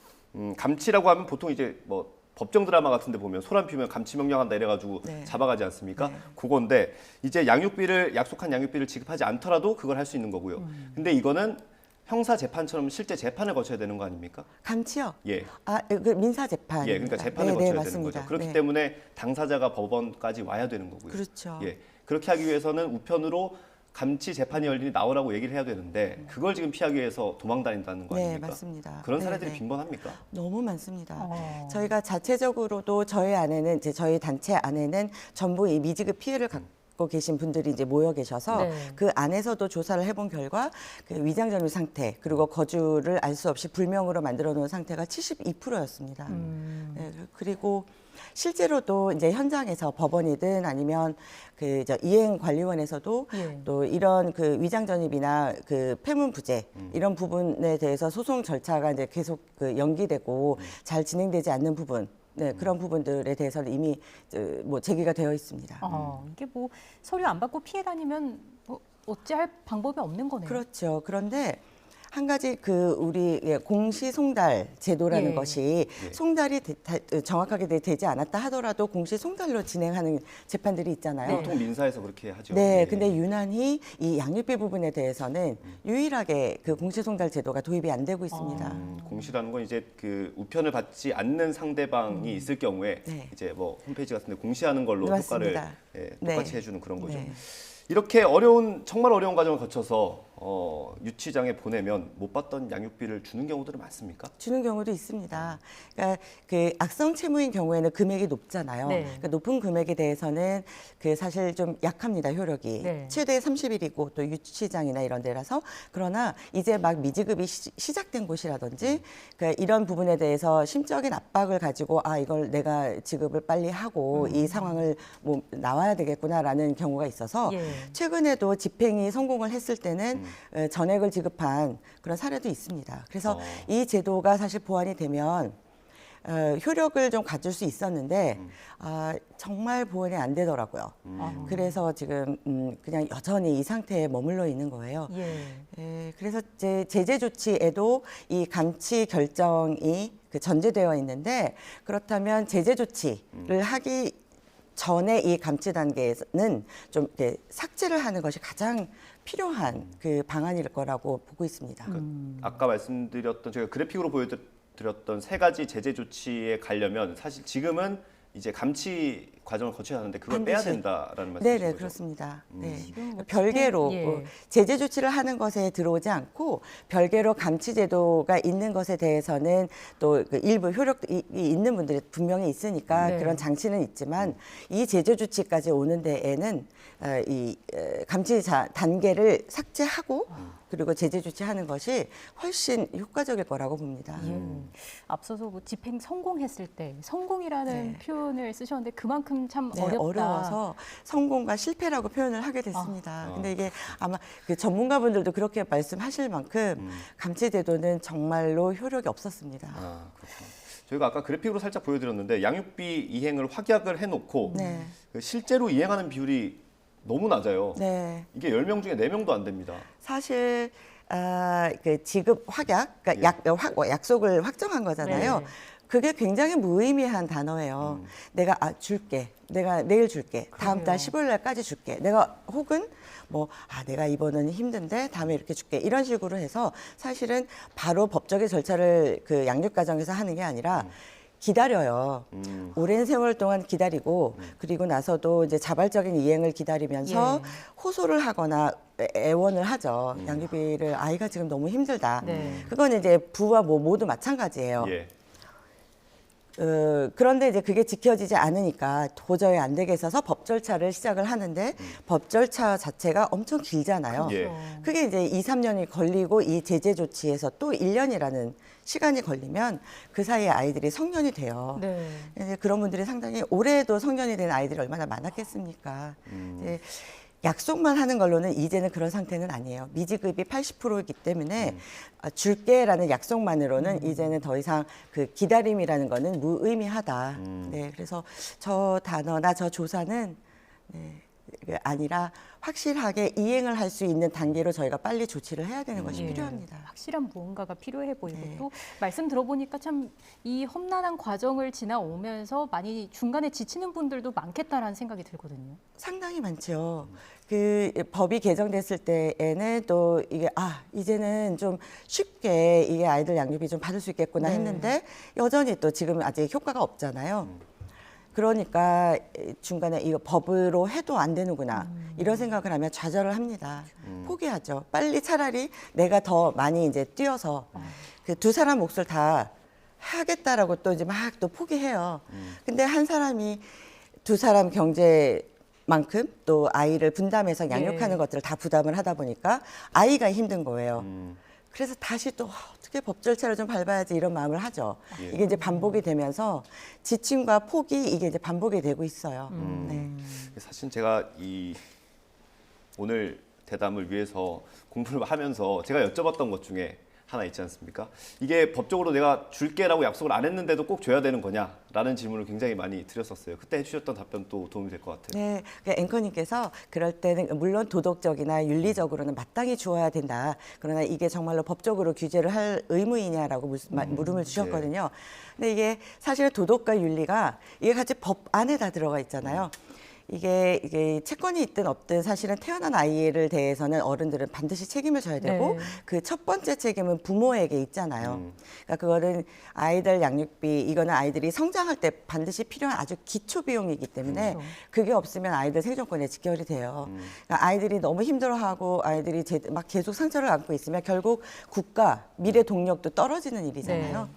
감치라고 하면 보통 이제 뭐 법정 드라마 같은데 보면 소란 피우면 감치 명령한다 이래가지고 네. 잡아가지 않습니까? 그건데 이제 약속한 양육비를 지급하지 않더라도 그걸 할 수 있는 거고요. 근데 이거는 형사 재판처럼 실제 재판을 거쳐야 되는 거 아닙니까? 감치요? 예. 그 민사 재판. 예, 그러니까 재판을 네, 거쳐야 네, 되는 맞습니다. 거죠. 그렇기 네. 때문에 당사자가 법원까지 와야 되는 거고요. 그렇죠. 예, 그렇게 하기 위해서는 우편으로 감치 재판이 열리니 나오라고 얘기를 해야 되는데 그걸 지금 피하기 위해서 도망 다닌다는 거 네, 아닙니까? 맞습니다. 그런 네, 사례들이 네. 빈번합니까? 너무 많습니다. 저희가 자체적으로도 저희 안에는 이제 저희 단체 안에는 전부 이 미지급 피해를 갖고 계신 분들이 이제 모여 계셔서 네. 그 안에서도 조사를 해본 결과 그 위장전입 상태 그리고 거주를 알 수 없이 불명으로 만들어 놓은 상태가 72%였습니다. 네, 그리고 실제로도 이제 현장에서 법원이든 아니면 그 이행관리원에서도 예. 또 이런 그 위장전입이나 그 폐문부재 이런 부분에 대해서 소송 절차가 이제 계속 그 연기되고 잘 진행되지 않는 부분. 네, 그런 부분들에 대해서는 이미 뭐 제기가 되어 있습니다. 이게 뭐 서류 안 받고 피해 다니면 뭐 어찌할 방법이 없는 거네요. 그렇죠. 그런데 한 가지 우리 공시송달 제도라는 예. 것이 송달이 정확하게 되지 않았다 하더라도 공시송달로 진행하는 재판들이 있잖아요. 보통 민사에서 그렇게 하죠. 네, 예. 근데 유난히 이 양육비 부분에 대해서는 유일하게 그 공시송달 제도가 도입이 안 되고 있습니다. 공시라는 건 이제 그 우편을 받지 않는 상대방이 있을 경우에 네. 이제 뭐 홈페이지 같은데 공시하는 걸로 맞습니다. 효과를 똑같이 네. 해주는 그런 거죠. 네. 이렇게 정말 어려운 과정을 거쳐서 유치장에 보내면 못 받던 양육비를 주는 경우들은 많습니까? 주는 경우도 있습니다. 그러니까 그 악성 채무인 경우에는 금액이 높잖아요. 네. 그러니까 높은 금액에 대해서는 그 사실 좀 약합니다, 효력이. 네. 최대 30일이고 또 유치장이나 이런 데라서 그러나 이제 막 미지급이 시작된 곳이라든지 그러니까 이런 부분에 대해서 심적인 압박을 가지고 이걸 내가 지급을 빨리 하고 이 상황을 뭐 나와야 되겠구나라는 경우가 있어서 예. 최근에도 집행이 성공을 했을 때는 전액을 지급한 그런 사례도 있습니다. 그래서 이 제도가 사실 보완이 되면 효력을 좀 가질 수 있었는데 정말 보완이 안 되더라고요. 그래서 지금 그냥 여전히 이 상태에 머물러 있는 거예요. 그래서 제재 조치에도 이 감치 결정이 전제되어 있는데 그렇다면 제재 조치를 하기 전에 이 감치 단계에는 좀 이렇게 삭제를 하는 것이 가장 필요한 그 방안일 거라고 보고 있습니다. 아까 말씀드렸던 제가 그래픽으로 보여드렸던 세 가지 제재 조치에 가려면 사실 지금은 이제 감치 과정을 거쳐야 하는데 그걸 빼야 된다라는 말씀이신 네네 거죠? 그렇습니다. 네. 뭐 별개로 예. 제재 조치를 하는 것에 들어오지 않고 별개로 감치 제도가 있는 것에 대해서는 또 그 일부 효력이 있는 분들이 분명히 있으니까 네. 그런 장치는 있지만 이 제재 조치까지 오는 데에는 이 감치 단계를 삭제하고 그리고 제재 조치하는 것이 훨씬 효과적일 거라고 봅니다. 앞서서 뭐 집행 성공했을 때 성공이라는 네. 표현을 쓰셨는데 그만큼 참 네, 어렵다. 어려워서 성공과 실패라고 표현을 하게 됐습니다. 근데 이게 아마 그 전문가분들도 그렇게 말씀하실 만큼 감치 제도는 정말로 효력이 없었습니다. 그렇구나. 저희가 아까 그래픽으로 살짝 보여드렸는데 양육비 이행을 확약을 해놓고 네. 그 실제로 이행하는 비율이 너무 낮아요. 네. 이게 10명 중에 4명도 안 됩니다. 사실 그 지급 확약, 그러니까 약속을 확정한 거잖아요. 네. 그게 굉장히 무의미한 단어예요. 내가 줄게. 내가 내일 줄게. 다음 달 15일 날까지 줄게. 내가 혹은 뭐 내가 이번은 힘든데 다음에 이렇게 줄게. 이런 식으로 해서 사실은 바로 법적인 절차를 그 양육 과정에서 하는 게 아니라 기다려요. 오랜 세월 동안 기다리고 그리고 나서도 이제 자발적인 이행을 기다리면서 호소를 하거나 애원을 하죠. 양육비를 아이가 지금 너무 힘들다. 그건 이제 부와 모두 마찬가지예요. 그런데 이제 그게 지켜지지 않으니까 도저히 안 되겠어서 법 절차를 시작을 하는데 법 절차 자체가 엄청 길잖아요. 그게 이제 2, 3년이 걸리고 이 제재 조치에서 또 1년이라는 시간이 걸리면 그 사이에 아이들이 성년이 돼요. 이제 그런 분들이 상당히 올해도 성년이 된 아이들이 얼마나 많았겠습니까. 이제 약속만 하는 걸로는 이제는 그런 상태는 아니에요. 미지급이 80%이기 때문에 줄게라는 약속만으로는 이제는 더 이상 그 기다림이라는 거는 무의미하다. 네, 그래서 저 단어나 저 조사는 네, 아니라 확실하게 이행을 할 수 있는 단계로 저희가 빨리 조치를 해야 되는 것이 필요합니다. 확실한 무언가가 필요해 보이고 네. 또 말씀 들어보니까 참 이 험난한 과정을 지나오면서 많이 중간에 지치는 분들도 많겠다라는 생각이 들거든요. 상당히 많죠. 그 법이 개정됐을 때에는 또 이게 이제는 좀 쉽게 이게 아이들 양육비 좀 받을 수 있겠구나 했는데 여전히 또 지금 아직 효과가 없잖아요. 그러니까 중간에 이거 법으로 해도 안 되는구나 이런 생각을 하면 좌절을 합니다. 포기하죠. 빨리 차라리 내가 더 많이 이제 뛰어서 그 두 사람 몫을 다 하겠다라고 또 이제 막 또 포기해요. 근데 한 사람이 두 사람 경제만큼 또 아이를 분담해서 양육하는 것들을 다 부담을 하다 보니까 아이가 힘든 거예요. 그래서 다시 또 어떻게 법 절차를 좀 밟아야지 이런 마음을 하죠. 이게 이제 반복이 되면서 지침과 포기 이게 이제 반복이 되고 있어요. 네. 사실 제가 오늘 대담을 위해서 공부를 하면서 제가 여쭤봤던 것 중에 하나 있지 않습니까? 이게 법적으로 내가 줄게라고 약속을 안 했는데도 꼭 줘야 되는 거냐라는 질문을 굉장히 많이 드렸었어요. 그때 해주셨던 답변도 도움이 될 것 같아요. 네, 앵커님께서 그럴 때는 물론 도덕적이나 윤리적으로는 마땅히 주어야 된다. 그러나 이게 정말로 법적으로 규제를 할 의무이냐라고 물음을 주셨거든요. 근데 이게 사실 도덕과 윤리가 이게 같이 법 안에 다 들어가 있잖아요. 이게 채권이 있든 없든 사실은 태어난 아이를 대해서는 어른들은 반드시 책임을 져야 되고 네. 그 첫 번째 책임은 부모에게 있잖아요. 그러니까 그거는 아이들 양육비 이거는 아이들이 성장할 때 반드시 필요한 아주 기초 비용이기 때문에 그게 없으면 아이들 생존권에 직결이 돼요. 그러니까 아이들이 너무 힘들어하고 아이들이 막 계속 상처를 안고 있으면 결국 국가 미래 동력도 떨어지는 일이잖아요.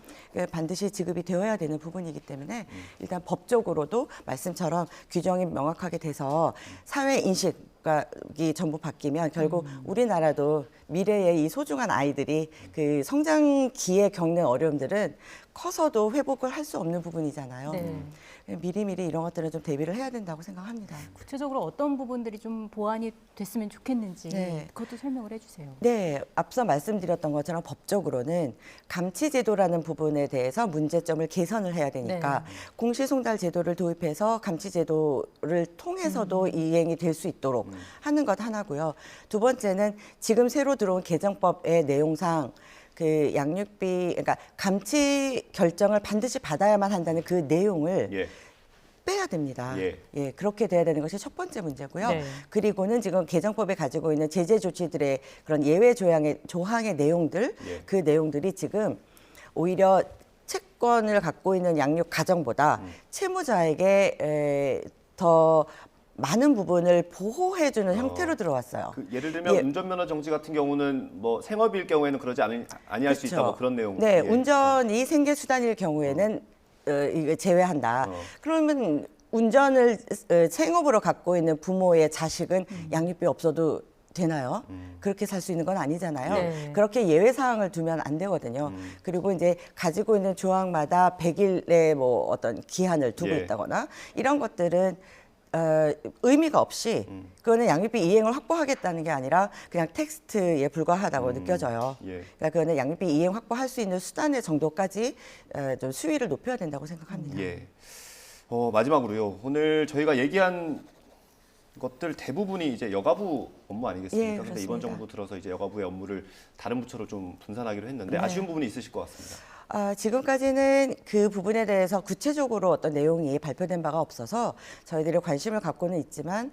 반드시 지급이 되어야 되는 부분이기 때문에 일단 법적으로도 말씀처럼 규정이 명확하게 돼서 사회 인식이 전부 바뀌면 결국 우리나라도 미래의 이 소중한 아이들이 그 성장기에 겪는 어려움들은 커서도 회복을 할 수 없는 부분이잖아요. 미리미리 이런 것들은 좀 대비를 해야 된다고 생각합니다. 구체적으로 어떤 부분들이 좀 보완이 됐으면 좋겠는지 그것도 설명을 해주세요. 네, 앞서 말씀드렸던 것처럼 법적으로는 감치제도라는 부분에 대해서 문제점을 개선을 해야 되니까 공시송달 제도를 도입해서 감치제도를 통해서도 이행이 될 수 있도록 하는 것 하나고요. 두 번째는 지금 새로 들어온 개정법의 내용상 그 양육비, 그러니까 감치 결정을 반드시 받아야만 한다는 그 내용을 빼야 됩니다. 그렇게 돼야 되는 것이 첫 번째 문제고요. 그리고는 지금 개정법에 가지고 있는 제재 조치들의 그런 예외 조항의 내용들, 그 내용들이 지금 오히려 채권을 갖고 있는 양육 가정보다 채무자에게 더 많은 부분을 보호해주는 형태로 들어왔어요. 예를 들면 운전면허 정지 같은 경우는 뭐 생업일 경우에는 그러지 아니할 수 있다 뭐 그런 내용. 네, 운전이 생계수단일 경우에는 이거 제외한다. 그러면 운전을 생업으로 갖고 있는 부모의 자식은 양육비 없어도 되나요? 그렇게 살 수 있는 건 아니잖아요. 그렇게 예외 사항을 두면 안 되거든요. 그리고 이제 가지고 있는 조항마다 100일의 뭐 어떤 기한을 두고 있다거나 이런 것들은 의미가 없이 그거는 양육비 이행을 확보하겠다는 게 아니라 그냥 텍스트에 불과하다고 느껴져요. 그러니까 그거는 양육비 이행 확보할 수 있는 수단의 정도까지 좀 수위를 높여야 된다고 생각합니다. 마지막으로요. 오늘 저희가 얘기한 것들 대부분이 이제 여가부 업무 아니겠습니까? 근데 이번 정부 들어서 이제 여가부의 업무를 다른 부처로 좀 분산하기로 했는데 아쉬운 부분이 있으실 것 같습니다. 지금까지는 그 부분에 대해서 구체적으로 어떤 내용이 발표된 바가 없어서 저희들이 관심을 갖고는 있지만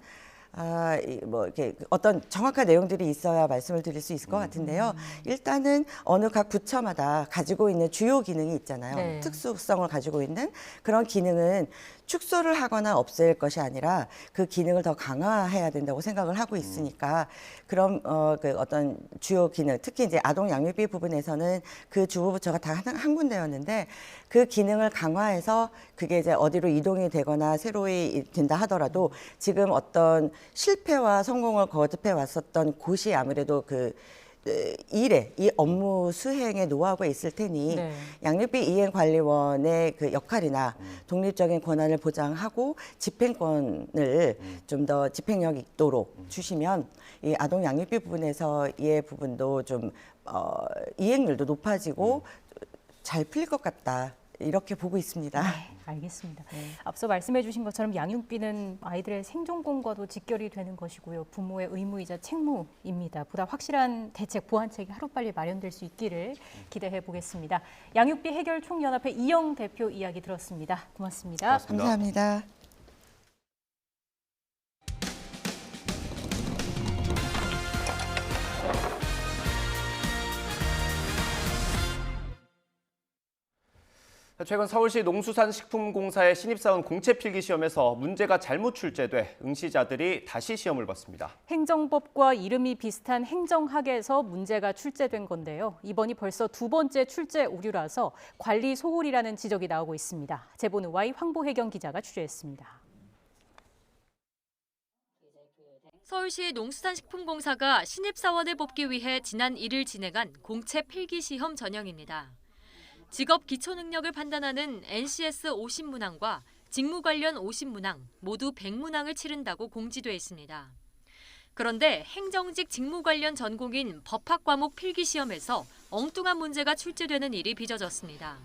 뭐 이렇게 어떤 정확한 내용들이 있어야 말씀을 드릴 수 있을 것 같은데요. 일단은 어느 각 부처마다 가지고 있는 주요 기능이 있잖아요. 특수성을 가지고 있는 그런 기능은 축소를 하거나 없앨 것이 아니라 그 기능을 더 강화해야 된다고 생각을 하고 있으니까 그럼 그 어떤 주요 기능, 특히 이제 아동 양육비 부분에서는 그 주부부처가 다 한 군데였는데 그 기능을 강화해서 그게 이제 어디로 이동이 되거나 새로이 된다 하더라도 지금 어떤 실패와 성공을 거듭해 왔었던 곳이 아무래도 그 일에 이 업무 수행의 노하우가 있을 테니 네. 양육비 이행관리원의 그 역할이나 독립적인 권한을 보장하고 집행권을 좀 더 집행력 있도록 주시면 이 아동 양육비 부분에서 이 부분도 좀 이행률도 높아지고 잘 풀릴 것 같다. 이렇게 보고 있습니다. 네, 알겠습니다. 앞서 말씀해 주신 것처럼 양육비는 아이들의 생존권과도 직결이 되는 것이고요. 부모의 의무이자 책무입니다. 보다 확실한 대책, 보완책이 하루빨리 마련될 수 있기를 기대해 보겠습니다. 양육비 해결 총연합회 이영 대표 이야기 들었습니다. 고맙습니다. 감사합니다. 최근 서울시 농수산식품공사의 신입사원 공채 필기 시험에서 문제가 잘못 출제돼 응시자들이 다시 시험을 봤습니다. 행정법과 이름이 비슷한 행정학에서 문제가 출제된 건데요. 이번이 벌써 두 번째 출제 오류라서 관리 소홀이라는 지적이 나오고 있습니다. 제보는 Y 황보혜경 기자가 취재했습니다. 서울시 농수산식품공사가 신입사원을 뽑기 위해 지난 1일 진행한 공채 필기시험 전형입니다. 직업 기초 능력을 판단하는 NCS 50문항과 직무 관련 50문항, 모두 100문항을 치른다고 공지돼 있습니다. 그런데 행정직 직무 관련 전공인 법학 과목 필기시험에서 엉뚱한 문제가 출제되는 일이 빚어졌습니다.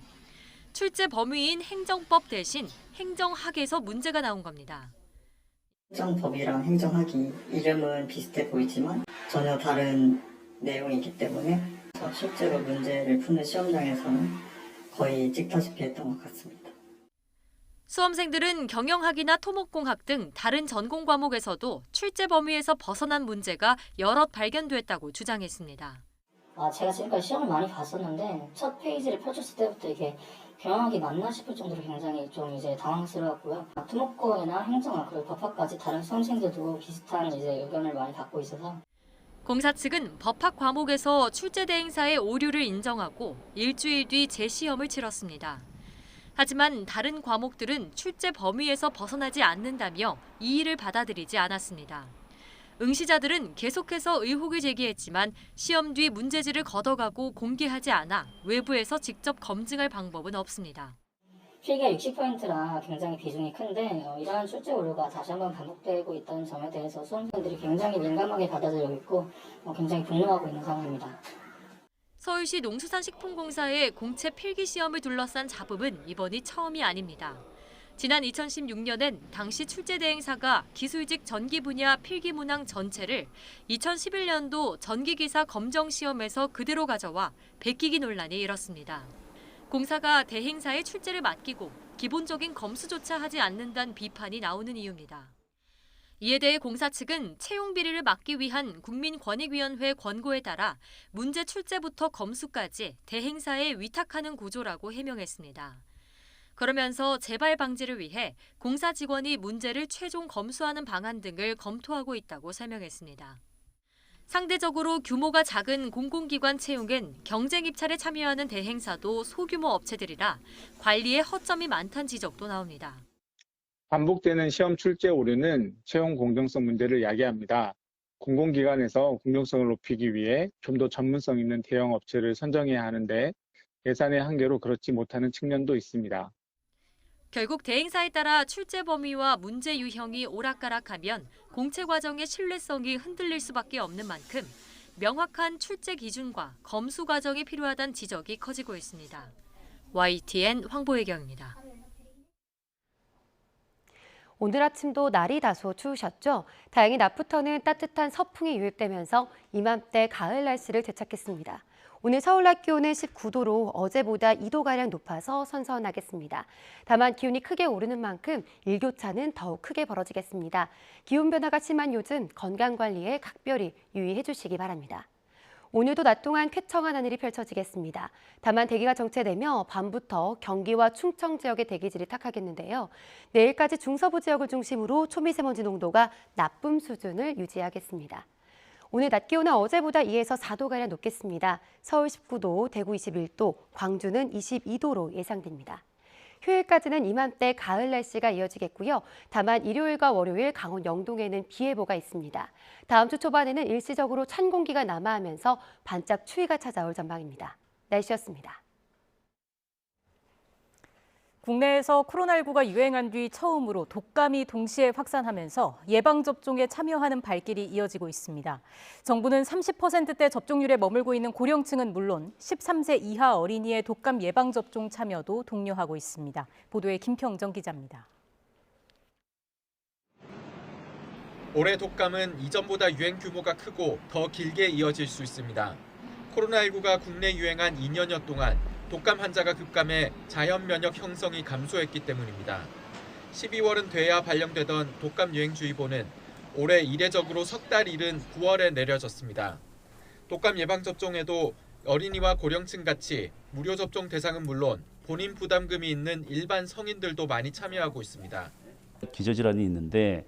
출제 범위인 행정법 대신 행정학에서 문제가 나온 겁니다. 행정법이랑 행정학이 이름은 비슷해 보이지만 전혀 다른 내용이기 때문에 실제로 문제를 푸는 시험장에서는 거의 찍다시피 했던 것 같습니다. 수험생들은 경영학이나 토목공학 등 다른 전공 과목에서도 출제 범위에서 벗어난 문제가 여럿 발견됐다고 주장했습니다. 제가 지금까지 시험을 많이 봤었는데 첫 페이지를 펼쳤을 때부터 이게 경영학이 맞나 싶을 정도로 굉장히 좀 이제 당황스러웠고요. 토목공학이나 행정학 그리고 법학까지 다른 수험생들도 비슷한 이제 의견을 많이 갖고 있어서. 공사 측은 법학 과목에서 출제 대행사의 오류를 인정하고 일주일 뒤 재시험을 치렀습니다. 하지만 다른 과목들은 출제 범위에서 벗어나지 않는다며 이의를 받아들이지 않았습니다. 응시자들은 계속해서 의혹을 제기했지만 시험 뒤 문제지를 걷어가고 공개하지 않아 외부에서 직접 검증할 방법은 없습니다. 필기가 60%라 굉장히 비중이 큰데 이러한 출제 오류가 다시 한번 반복되고 있다는 점에 대해서 수험생들이 굉장히 민감하게 받아들이고 있고 굉장히 분노하고 있는 상황입니다. 서울시 농수산식품공사의 공채 필기시험을 둘러싼 잡음은 이번이 처음이 아닙니다. 지난 2016년엔 당시 출제 대행사가 기술직 전기 분야 필기 문항 전체를 2011년도 전기기사 검정시험에서 그대로 가져와 베끼기 논란이 일었습니다. 공사가 대행사의 출제를 맡기고 기본적인 검수조차 하지 않는다는 비판이 나오는 이유입니다. 이에 대해 공사 측은 채용 비리를 막기 위한 국민권익위원회 권고에 따라 문제 출제부터 검수까지 대행사에 위탁하는 구조라고 해명했습니다. 그러면서 재발 방지를 위해 공사 직원이 문제를 최종 검수하는 방안 등을 검토하고 있다고 설명했습니다. 상대적으로 규모가 작은 공공기관 채용엔 경쟁 입찰에 참여하는 대행사도 소규모 업체들이라 관리에 허점이 많다는 지적도 나옵니다. 반복되는 시험 출제 오류는 채용 공정성 문제를 야기합니다. 공공기관에서 공정성을 높이기 위해 좀 더 전문성 있는 대형 업체를 선정해야 하는데 예산의 한계로 그렇지 못하는 측면도 있습니다. 결국 대행사에 따라 출제 범위와 문제 유형이 오락가락하면 공채 과정의 신뢰성이 흔들릴 수밖에 없는 만큼 명확한 출제 기준과 검수 과정이 필요하다는 지적이 커지고 있습니다. YTN 황보혜경입니다. 오늘 아침도 날이 다소 추우셨죠? 다행히 낮부터는 따뜻한 서풍이 유입되면서 이맘때 가을 날씨를 되찾겠습니다. 오늘 서울 낮 기온은 19도로 어제보다 2도가량 높아서 선선하겠습니다. 다만 기온이 크게 오르는 만큼 일교차는 더욱 크게 벌어지겠습니다. 기온 변화가 심한 요즘 건강관리에 각별히 유의해 주시기 바랍니다. 오늘도 낮 동안 쾌청한 하늘이 펼쳐지겠습니다. 다만 대기가 정체되며 밤부터 경기와 충청 지역의 대기질이 탁하겠는데요. 내일까지 중서부 지역을 중심으로 초미세먼지 농도가 나쁨 수준을 유지하겠습니다. 오늘 낮 기온은 어제보다 2에서 4도가량 높겠습니다. 서울 19도, 대구 21도, 광주는 22도로 예상됩니다. 휴일까지는 이맘때 가을 날씨가 이어지겠고요. 다만 일요일과 월요일 강원 영동에는 비 예보가 있습니다. 다음 주 초반에는 일시적으로 찬 공기가 남하하면서 반짝 추위가 찾아올 전망입니다. 날씨였습니다. 국내에서 코로나19가 유행한 뒤 처음으로 독감이 동시에 확산하면서 예방접종에 참여하는 발길이 이어지고 있습니다. 정부는 30%대 접종률에 머물고 있는 고령층은 물론 13세 이하 어린이의 독감 예방접종 참여도 독려하고 있습니다. 보도에 김평정 기자입니다. 올해 독감은 이전보다 유행 규모가 크고 더 길게 이어질 수 있습니다. 코로나19가 국내 유행한 2년여 동안 독감 환자가 급감해 자연 면역 형성이 감소했기 때문입니다. 12월은 돼야 발령되던 독감 유행주의보는 올해 이례적으로 석 달 이른 9월에 내려졌습니다. 독감 예방접종에도 어린이와 고령층 같이 무료 접종 대상은 물론 본인 부담금이 있는 일반 성인들도 많이 참여하고 있습니다. 기저질환이 있는데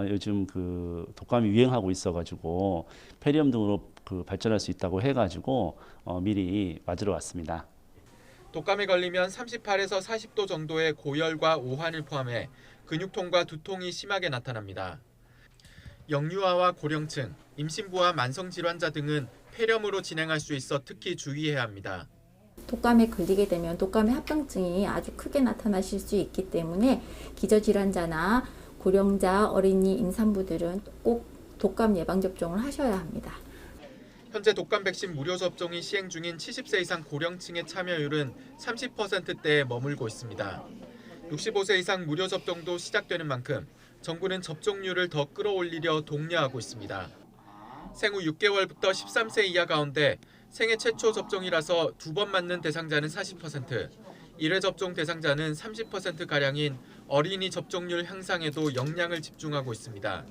요즘 그 독감이 유행하고 있어가지고 폐렴 등으로 발전할 수 있다고 해가지고 미리 맞으러 왔습니다. 독감에 걸리면 38에서 40도 정도의 고열과 오한을 포함해 근육통과 두통이 심하게 나타납니다. 영유아와 고령층, 임신부와 만성질환자 등은 폐렴으로 진행할 수 있어 특히 주의해야 합니다. 독감에 걸리게 되면 독감의 합병증이 아주 크게 나타나실 수 있기 때문에 기저질환자나 고령자, 어린이, 임산부들은 꼭 독감 예방접종을 하셔야 합니다. 현재 독감 백신 무료 접종이 시행 중인 70세 이상 고령층의 참여율은 30%대에 머물고 있습니다. 65세 이상 무료 접종도 시작되는 만큼 정부는 접종률을 더 끌어올리려 독려하고 있습니다. 생후 6개월부터 13세 이하 가운데 생애 최초 접종이라서 2번 맞는 대상자는 40%, 1회 접종 대상자는 30%가량인 어린이 접종률 향상에도 역량을 집중하고 있습니다.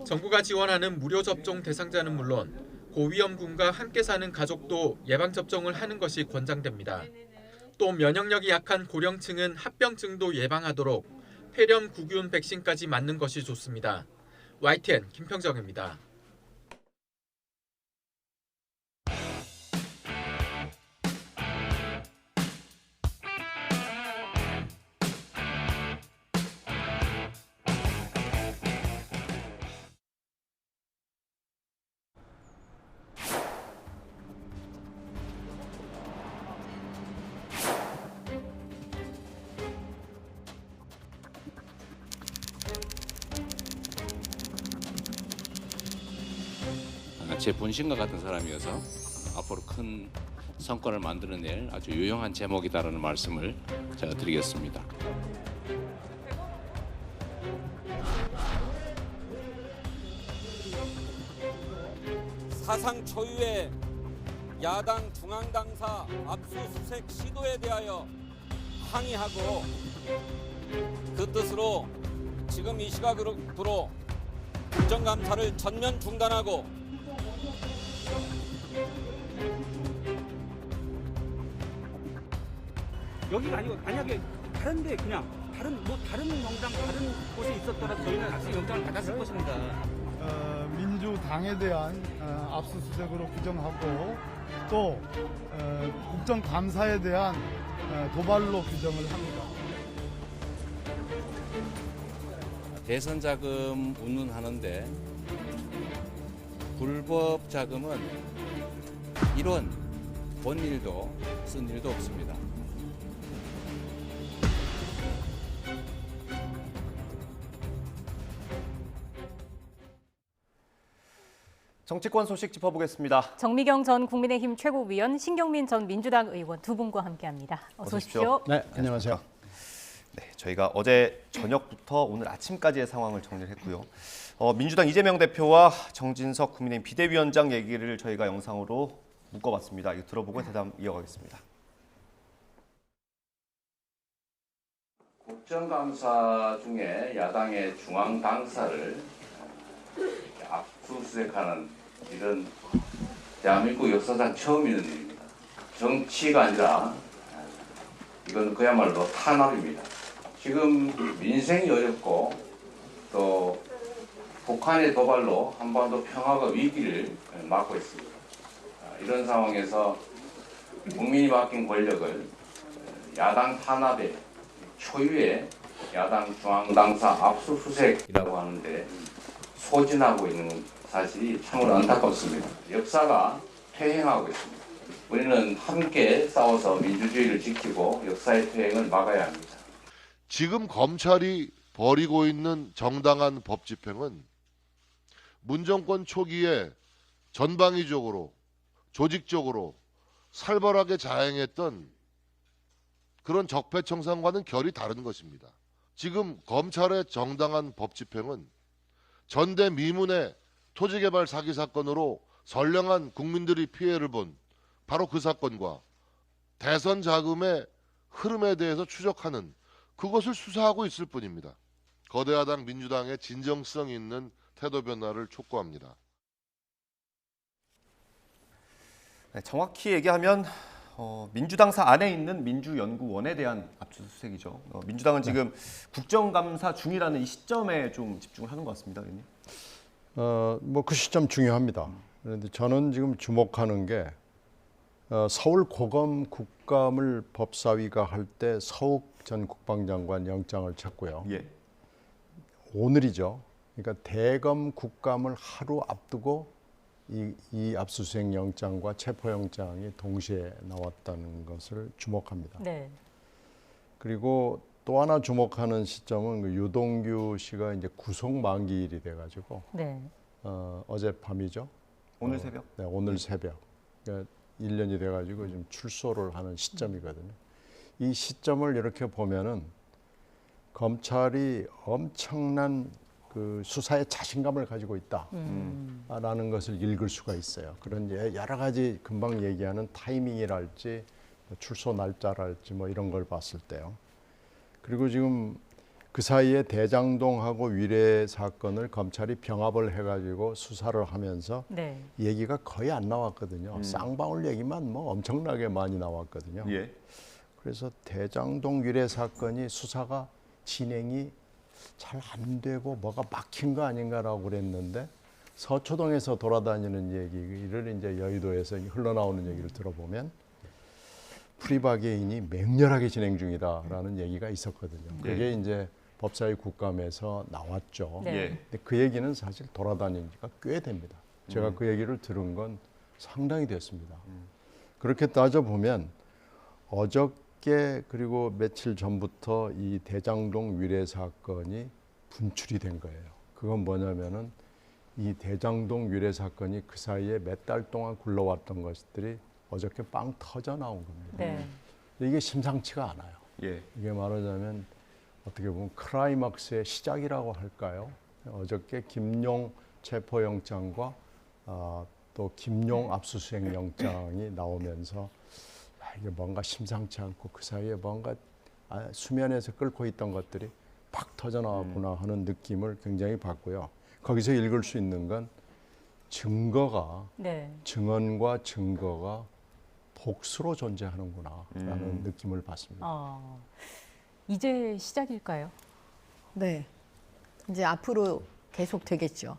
정부가 지원하는 무료 접종 대상자는 물론 고위험군과 함께 사는 가족도 예방접종을 하는 것이 권장됩니다. 또 면역력이 약한 고령층은 합병증도 예방하도록 폐렴 구균 백신까지 맞는 것이 좋습니다. YTN 김평정입니다. 제 본심과 같은 사람이어서 앞으로 큰 성과를 만들어낼 아주 유용한 제목이다라는 말씀을 제가 드리겠습니다. 사상 초유의 야당 중앙당사 압수수색 시도에 대하여 항의하고 그 뜻으로 지금 이 시각으로 국정감사를 전면 중단하고 여기가 아니고 만약에 다른데 그냥 다른 영장 다른 곳에 있었더라도 저희는 압수 영장을 받았을 것입니다. 민주당에 대한 압수수색으로 규정하고 또 국정감사에 대한 도발로 규정을 합니다. 대선 자금 운운하는데 불법 자금은 이런 본 일도 쓴 일도 없습니다. 정치권 소식 짚어보겠습니다. 정미경 전 국민의힘 최고위원, 신경민 전 민주당 의원 두 분과 함께합니다. 어서 오십시오. 네, 안녕하세요. 네, 저희가 어제 저녁부터 오늘 아침까지의 상황을 정리했고요. 민주당 이재명 대표와 정진석 국민의힘 비대위원장 얘기를 저희가 영상으로 묶어봤습니다. 이거 들어보고 대담 이어가겠습니다. 국정감사 중에 야당의 중앙당사를 압수수색하는 이런 대한민국 역사상 처음 있는 일입니다. 정치가 아니라 이건 그야말로 탄압입니다. 지금 민생이 어렵고 또 북한의 도발로 한반도 평화가 위기를 맞고 있습니다. 이런 상황에서 국민이 맡긴 권력을 야당 탄압에 초유의 야당 중앙당사 압수수색이라고 하는데 소진하고 있는 사실이 참으로 안타깝습니다. 역사가 퇴행하고 있습니다. 우리는 함께 싸워서 민주주의를 지키고 역사의 퇴행을 막아야 합니다. 지금 검찰이 벌이고 있는 정당한 법 집행은 문정권 초기에 전방위적으로 조직적으로 살벌하게 자행했던 그런 적폐청산과는 결이 다른 것입니다. 지금 검찰의 정당한 법 집행은 전대미문의 토지개발 사기 사건으로 선량한 국민들이 피해를 본 바로 그 사건과 대선 자금의 흐름에 대해서 추적하는 그것을 수사하고 있을 뿐입니다. 거대 야당 민주당의 진정성 있는 태도 변화를 촉구합니다. 네, 정확히 얘기하면 민주당사 안에 있는 민주연구원에 대한 압수수색이죠. 민주당은 지금 국정감사 중이라는 이 시점에 좀 집중을 하는 것 같습니다, 의원님. 뭐 그 시점 중요합니다. 그런데 저는 지금 주목하는 게 서울 고검 국감을 법사위가 할 때 서욱 전 국방장관 영장을 쳤고요. 예. 오늘이죠. 그러니까 대검 국감을 하루 앞두고 이 압수수색 영장과 체포영장이 동시에 나왔다는 것을 주목합니다. 네. 그리고 또 하나 주목하는 시점은 그 유동규 씨가 이제 구속 만기일이 돼가지고 네. 어젯밤이죠. 오늘 새벽? 네, 오늘 새벽. 그러니까 1년이 돼가지고 지금 출소를 하는 시점이거든요. 이 시점을 이렇게 보면은 검찰이 엄청난 그 수사에 자신감을 가지고 있다라는 것을 읽을 수가 있어요. 그런 여러 가지 금방 얘기하는 타이밍이랄지 출소 날짜랄지 뭐 이런 걸 봤을 때요. 그리고 지금 그 사이에 대장동하고 위례 사건을 검찰이 병합을 해가지고 수사를 하면서 네. 얘기가 거의 안 나왔거든요. 쌍방울 얘기만 뭐 엄청나게 많이 나왔거든요. 예. 그래서 대장동 위례 사건이 수사가 진행이 잘 안 되고 뭐가 막힌 거 아닌가라고 그랬는데 서초동에서 돌아다니는 얘기를 이제 여의도에서 흘러나오는 얘기를 들어보면 프리바게인이 맹렬하게 진행 중이다라는 얘기가 있었거든요. 그게 이제 법사위 국감에서 나왔죠. 네. 근데 그 얘기는 사실 돌아다닌 지가 꽤 됩니다. 제가 그 얘기를 들은 건 상당히 됐습니다. 그렇게 따져보면 어저께 그리고 며칠 전부터 이 대장동 위례 사건이 분출이 된 거예요. 그건 뭐냐면은 이 대장동 위례 사건이 그 사이에 몇 달 동안 굴러왔던 것들이 어저께 빵 터져 나온 겁니다. 네. 이게 심상치가 않아요. 예. 이게 말하자면 어떻게 보면 클라이막스의 시작이라고 할까요? 어저께 김용 체포영장과 또 김용 압수수색 영장이 나오면서 이게 뭔가 심상치 않고 그 사이에 뭔가 수면에서 끓고 있던 것들이 팍 터져 나왔구나 하는 느낌을 굉장히 받고요. 거기서 읽을 수 있는 건 증거가 증언과 증거가 복수로 존재하는구나라는 느낌을 받습니다. 이제 시작일까요? 네. 이제 앞으로 계속 되겠죠.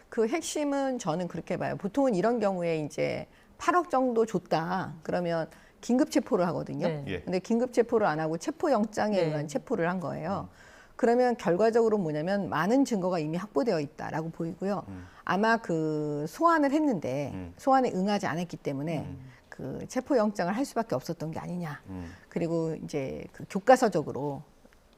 그 핵심은 저는 그렇게 봐요. 보통은 이런 경우에 이제 8억 정도 줬다. 그러면 긴급 체포를 하거든요. 네. 근데 긴급 체포를 안 하고 체포영장에 의한 체포를 한 거예요. 그러면 결과적으로 뭐냐면 많은 증거가 이미 확보되어 있다라고 보이고요. 아마 그 소환을 했는데 소환에 응하지 않았기 때문에 그 체포영장을 할 수밖에 없었던 게 아니냐. 그리고 이제 그 교과서적으로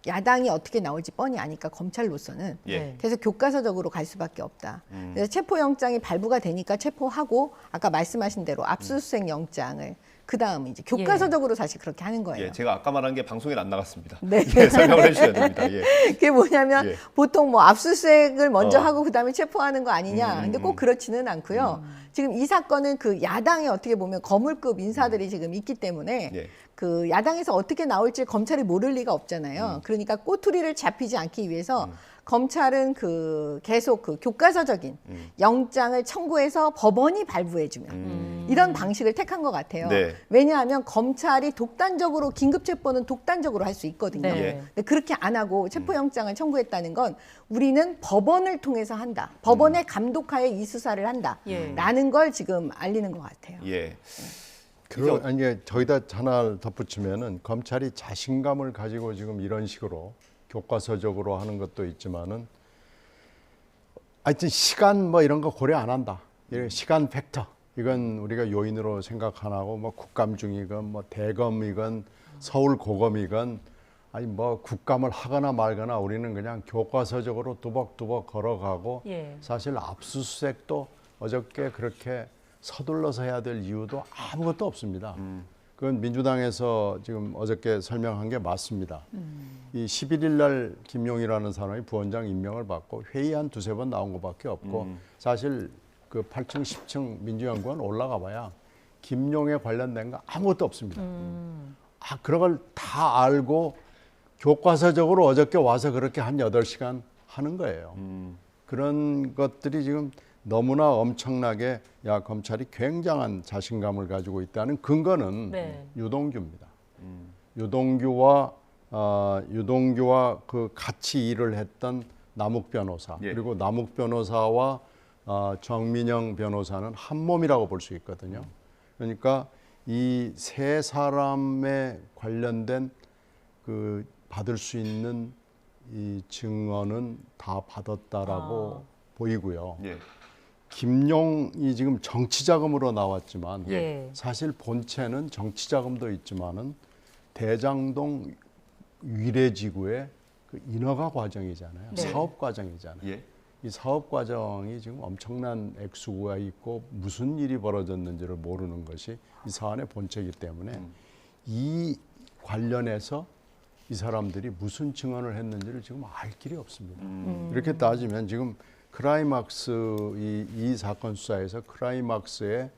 야당이 어떻게 나올지 뻔히 아니까 검찰로서는 그래서 교과서적으로 갈 수밖에 없다. 그래서 체포영장이 발부가 되니까 체포하고 아까 말씀하신 대로 압수수색 영장을 그 다음 이제 교과서적으로 사실 그렇게 하는 거예요. 예, 제가 아까 말한 게 방송에 안 나갔습니다. 네. 예, 설명을 해주셔야 됩니다. 예. 그게 뭐냐면 보통 뭐 압수수색을 먼저 하고 그다음에 체포하는 거 아니냐. 근데 꼭 그렇지는 않고요. 지금 이 사건은 그 야당에 어떻게 보면 거물급 인사들이 지금 있기 때문에 그 야당에서 어떻게 나올지 검찰이 모를 리가 없잖아요. 그러니까 꼬투리를 잡히지 않기 위해서 검찰은 그 계속 그 교과서적인 영장을 청구해서 법원이 발부해주면 이런 방식을 택한 것 같아요. 네. 왜냐하면 검찰이 독단적으로 긴급체포는 독단적으로 할 수 있거든요. 근데 그렇게 안 하고 체포영장을 청구했다는 건 우리는 법원을 통해서 한다. 법원의 감독하에 이 수사를 한다. 라는 걸 지금 알리는 것 같아요. 예. 아니 저기다 하나 덧붙이면은 검찰이 자신감을 가지고 지금 이런 식으로 교과서적으로 하는 것도 있지만은 하여튼 시간 뭐 이런 거 고려 안 한다. 시간 팩터 이건 우리가 요인으로 생각 안 하고 뭐 국감중이건 뭐 대검이건 서울 고검이건 아니 뭐 국감을 하거나 말거나 우리는 그냥 교과서적으로 두벅두벅 걸어가고 사실 압수수색도 어저께 그렇게 서둘러서 해야 될 이유도 아무것도 없습니다. 그건 민주당에서 지금 어저께 설명한 게 맞습니다. 이 11일 날 김용이라는 사람이 부원장 임명을 받고 회의 한 두세 번 나온 것밖에 없고 사실 그 8층, 10층 민주연구원 올라가 봐야 김용에 관련된 거 아무것도 없습니다. 그런 걸 다 알고 교과서적으로 어저께 와서 그렇게 한 8시간 하는 거예요. 그런 것들이 지금 너무나 엄청나게 검찰이 굉장한 자신감을 가지고 있다는 근거는 유동규입니다. 유동규와 그 같이 일을 했던 남욱 변호사 그리고 남욱 변호사와 정민영 변호사는 한 몸이라고 볼 수 있거든요. 그러니까 이 세 사람에 관련된 그 받을 수 있는 이 증언은 다 받았다라고 보이고요. 김용이 지금 정치자금으로 나왔지만 사실 본체는 정치자금도 있지만은 대장동 위례지구의 그 인허가 과정이잖아요. 사업 과정이잖아요. 이 사업 과정이 지금 엄청난 액수가 있고 무슨 일이 벌어졌는지를 모르는 것이 이 사안의 본체이기 때문에 이 관련해서 이 사람들이 무슨 증언을 했는지를 지금 알 길이 없습니다. 이렇게 따지면 지금 크라이막스 이 사건 수사에서 크라이막스에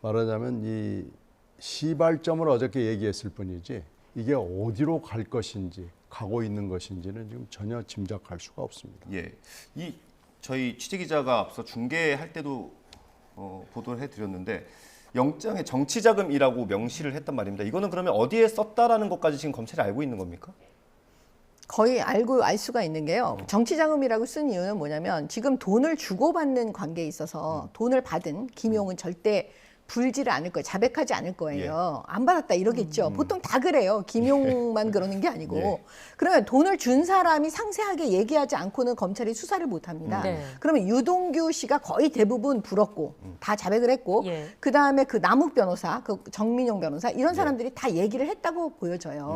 말하자면 이 시발점을 어저께 얘기했을 뿐이지 이게 어디로 갈 것인지 가고 있는 것인지는 지금 전혀 짐작할 수가 없습니다. 이 저희 취재기자가 앞서 중계할 때도 보도를 해드렸는데 영장에 정치자금이라고 명시를 했단 말입니다. 이거는 그러면 어디에 썼다라는 것까지 지금 검찰이 알고 있는 겁니까? 거의 알 수가 있는 게요. 정치자금이라고 쓴 이유는 뭐냐면 지금 돈을 주고받는 관계에 있어서 돈을 받은 김용은 절대 불지를 않을 거예요. 자백하지 않을 거예요. 안 받았다 이러겠죠. 보통 다 그래요. 김용만 그러는 게 아니고. 그러면 돈을 준 사람이 상세하게 얘기하지 않고는 검찰이 수사를 못 합니다. 그러면 유동규 씨가 거의 대부분 불었고 다 자백을 했고 그다음에 그 남욱 변호사, 그 정민용 변호사 이런 사람들이 다 얘기를 했다고 보여져요.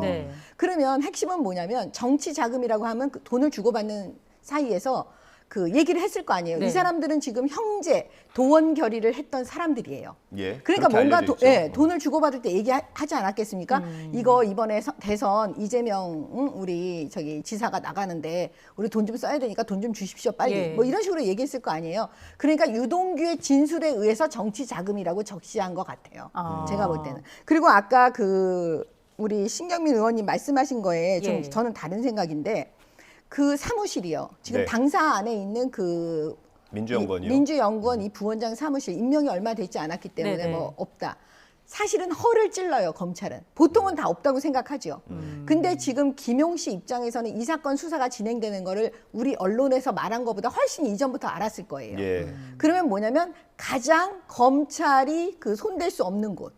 그러면 핵심은 뭐냐면 정치 자금이라고 하면 그 돈을 주고받는 사이에서 그 얘기를 했을 거 아니에요. 이 사람들은 지금 형제, 도원 결의를 했던 사람들이에요. 그러니까 뭔가 돈을 주고받을 때 얘기하지 않았겠습니까? 이거 이번에 대선 이재명 우리 저기 지사가 나가는데 우리 돈 좀 써야 되니까 돈 좀 주십시오 빨리. 뭐 이런 식으로 얘기했을 거 아니에요. 그러니까 유동규의 진술에 의해서 정치 자금이라고 적시한 것 같아요. 제가 볼 때는. 그리고 아까 그 우리 신경민 의원님 말씀하신 거에 좀 저는 다른 생각인데 그 사무실이요. 지금 당사 안에 있는 그 민주연구원이요. 민주연구원 이 부원장 사무실 임명이 얼마 되지 않았기 때문에 뭐 없다. 사실은 허를 찔러요, 검찰은. 보통은 다 없다고 생각하죠. 근데 지금 김용 씨 입장에서는 이 사건 수사가 진행되는 거를 우리 언론에서 말한 것보다 훨씬 이전부터 알았을 거예요. 그러면 뭐냐면 가장 검찰이 그 손댈 수 없는 곳.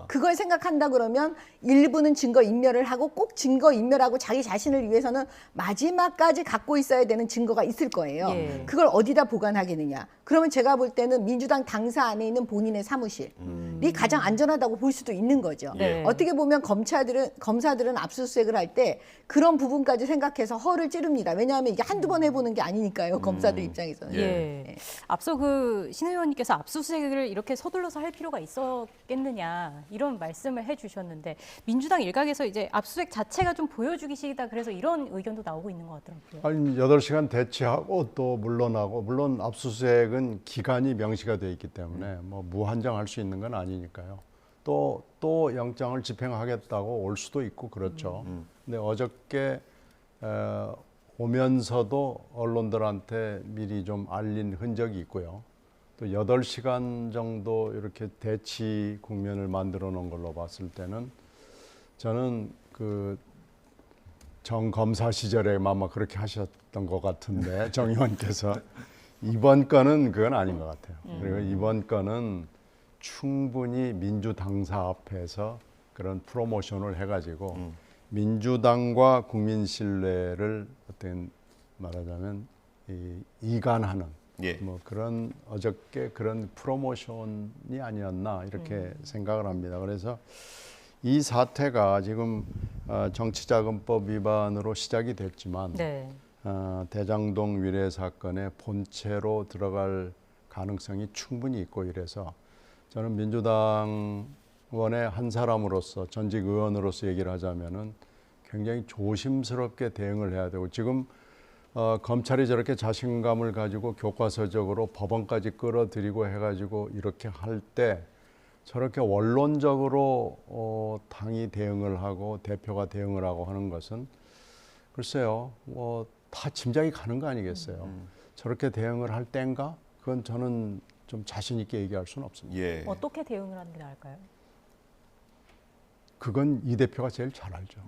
그걸 생각한다 그러면 일부는 증거 인멸을 하고 꼭 증거 인멸하고 자기 자신을 위해서는 마지막까지 갖고 있어야 되는 증거가 있을 거예요. 그걸 어디다 보관하겠느냐. 그러면 제가 볼 때는 민주당 당사 안에 있는 본인의 사무실이 가장 안전하다고 볼 수도 있는 거죠. 어떻게 보면 검사들은 압수수색을 할 때 그런 부분까지 생각해서 허를 찌릅니다. 왜냐하면 이게 한두 번 해보는 게 아니니까요. 검사들 입장에서는. 앞서 그 신 의원님께서 압수수색을 이렇게 서둘러서 할 필요가 있었겠느냐 이런 말씀을 해주셨는데 민주당 일각에서 이제 압수수색 자체가 좀 보여주기식이다 그래서 이런 의견도 나오고 있는 것 같더라고요. 아니 8시간 대치하고 또 물러나고 물론 압수수색은 기간이 명시가 돼 있기 때문에 뭐 무한정할 수 있는 건 아니니까요. 또 영장을 집행하겠다고 올 수도 있고 그렇죠. 근데 어저께 오면서도 언론들한테 미리 좀 알린 흔적이 있고요. 또 8시간 정도 이렇게 대치 국면을 만들어 놓은 걸로 봤을 때는 저는 그 정 검사 시절에 아마 그렇게 하셨던 것 같은데 정 의원께서 이번 건은 그건 아닌 것 같아요. 그리고 이번 건은 충분히 민주당사 앞에서 그런 프로모션을 해가지고 민주당과 국민 신뢰를 어떤 말하자면 이간하는 뭐 그런 어저께 그런 프로모션이 아니었나 이렇게 생각을 합니다. 그래서 이 사태가 지금 정치자금법 위반으로 시작이 됐지만 대장동 위례 사건의 본체로 들어갈 가능성이 충분히 있고 이래서 저는 민주당원의 한 사람으로서 전직 의원으로서 얘기를 하자면은 굉장히 조심스럽게 대응을 해야 되고 지금 검찰이 저렇게 자신감을 가지고 교과서적으로 법원까지 끌어들이고 해가지고 이렇게 할 때 저렇게 원론적으로 당이 대응을 하고 대표가 대응을 하고 하는 것은 글쎄요, 뭐 다 짐작이 가는 거 아니겠어요. 저렇게 대응을 할 때인가? 그건 저는 좀 자신 있게 얘기할 수는 없습니다. 어떻게 대응을 하는 게 나을까요? 그건 이 대표가 제일 잘 알죠.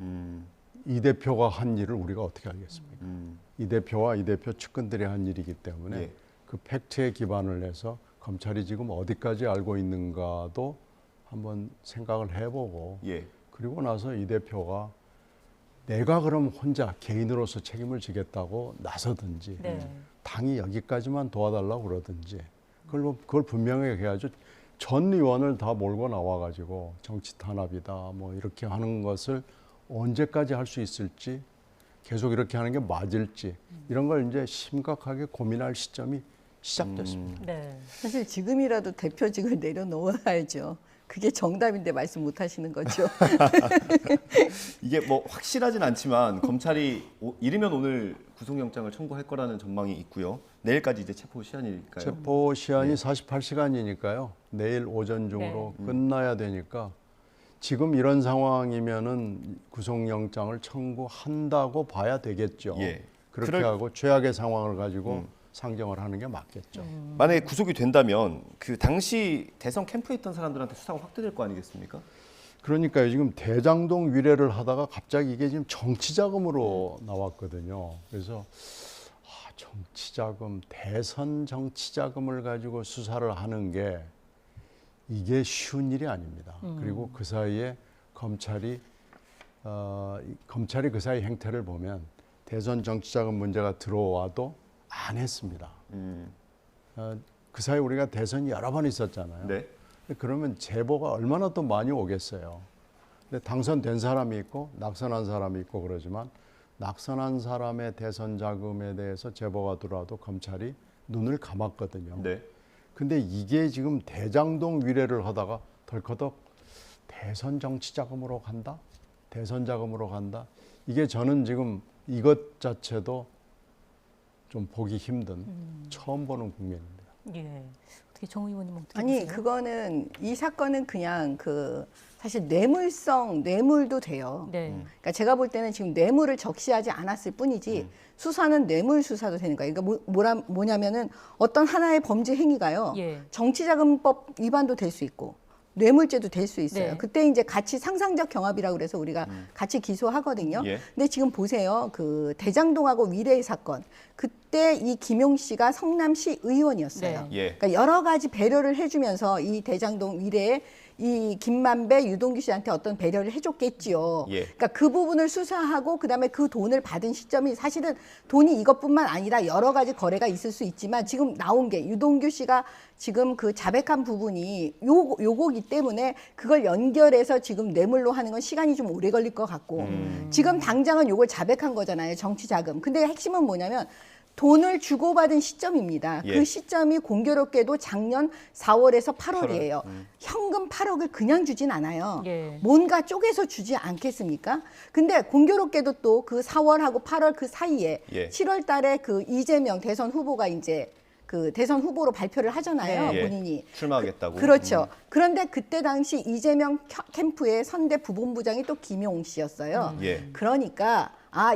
이 대표가 한 일을 우리가 어떻게 알겠습니까? 이 대표와 이 대표 측근들이 한 일이기 때문에 그 팩트에 기반을 해서 검찰이 지금 어디까지 알고 있는가도 한번 생각을 해보고 그리고 나서 이 대표가 내가 그럼 혼자 개인으로서 책임을 지겠다고 나서든지 당이 여기까지만 도와달라고 그러든지 그걸 분명하게 해야죠. 전 의원을 다 몰고 나와가지고 정치 탄압이다 뭐 이렇게 하는 것을 언제까지 할 수 있을지 계속 이렇게 하는 게 맞을지 이런 걸 이제 심각하게 고민할 시점이 시작됐습니다. 사실 지금이라도 대표직을 내려놓아야죠. 그게 정답인데 말씀 못 하시는 거죠. 이게 뭐 확실하진 않지만 검찰이 이르면 오늘 구속영장을 청구할 거라는 전망이 있고요. 내일까지 이제 체포 시한일까요? 체포 시한이 48시간이니까요. 내일 오전 중으로 끝나야 되니까 지금 이런 상황이면은 구속영장을 청구한다고 봐야 되겠죠. 그렇게 하고 최악의 상황을 가지고 상정을 하는 게 맞겠죠. 만약에 구속이 된다면 그 당시 대선 캠프에 있던 사람들한테 수사가 확대될 거 아니겠습니까? 그러니까요. 지금 대장동 위례를 하다가 갑자기 이게 지금 정치자금으로 나왔거든요. 그래서 정치자금, 대선 정치자금을 가지고 수사를 하는 게 이게 쉬운 일이 아닙니다. 그리고 그 사이에 검찰이 그 사이 행태를 보면 대선 정치자금 문제가 들어와도 안 했습니다. 그 사이 우리가 대선이 여러 번 있었잖아요. 그러면 제보가 얼마나 또 많이 오겠어요. 근데 당선된 사람이 있고 낙선한 사람이 있고 그러지만 낙선한 사람의 대선 자금에 대해서 제보가 들어와도 검찰이 눈을 감았거든요. 근데 이게 지금 대장동 위례를 하다가 덜커덕 대선 정치 자금으로 간다? 대선 자금으로 간다? 이게 저는 지금 이것 자체도 좀 보기 힘든 처음 보는 국면입니다. 어떻게 정 의원님 어떻게 아니 보세요? 그거는 이 사건은 그냥 사실 뇌물도 돼요. 그러니까 제가 볼 때는 지금 뇌물을 적시하지 않았을 뿐이지 수사는 뇌물 수사도 되는 거예요. 그러니까 뭐냐면은 어떤 하나의 범죄 행위가요. 정치자금법 위반도 될 수 있고 뇌물죄도 될 수 있어요. 그때 이제 같이 상상적 경합이라고 그래서 우리가 같이 기소하거든요. 근데 지금 보세요. 그 대장동하고 위례 사건. 그때 이 김용 씨가 성남시 의원이었어요. 그러니까 여러 가지 배려를 해주면서 이 대장동 위례에 이 김만배, 유동규 씨한테 어떤 배려를 해줬겠지요. 그러니까 그 부분을 수사하고 그다음에 그 돈을 받은 시점이 사실은 돈이 이것뿐만 아니라 여러 가지 거래가 있을 수 있지만 지금 나온 게 유동규 씨가 지금 그 자백한 부분이 요거기 때문에 그걸 연결해서 지금 뇌물로 하는 건 시간이 좀 오래 걸릴 것 같고 지금 당장은 요걸 자백한 거잖아요. 정치자금. 근데 핵심은 뭐냐면 돈을 주고받은 시점입니다. 그 시점이 공교롭게도 작년 4월에서 8월이에요. 현금 8억을 그냥 주진 않아요. 뭔가 쪼개서 주지 않겠습니까? 근데 공교롭게도 또 그 4월하고 8월 그 사이에 7월 달에 그 이재명 대선 후보가 이제 그 대선 후보로 발표를 하잖아요. 본인이. 출마하겠다고. 그렇죠. 그런데 그때 당시 이재명 캠프의 선대 부본부장이 또 김용 씨였어요. 그러니까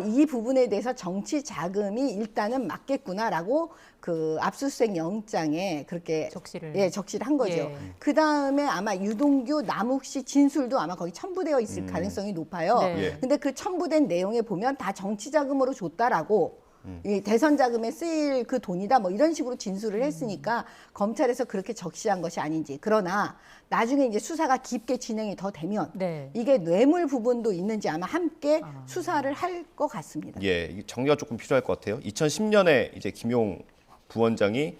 이 부분에 대해서 정치 자금이 일단은 맞겠구나라고 그 압수수색 영장에 그렇게 적시를 한 거죠. 그 다음에 아마 유동규, 남욱 씨 진술도 아마 거기 첨부되어 있을 가능성이 높아요. 근데 그 첨부된 내용에 보면 다 정치 자금으로 줬다라고 이 대선 자금에 쓰일 그 돈이다 뭐 이런 식으로 진술을 했으니까 검찰에서 그렇게 적시한 것이 아닌지. 그러나 나중에 이제 수사가 깊게 진행이 더 되면 이게 뇌물 부분도 있는지 아마 함께 수사를 할 것 같습니다. 예, 이게 정리가 조금 필요할 것 같아요. 2010년에 이제 김용 부원장이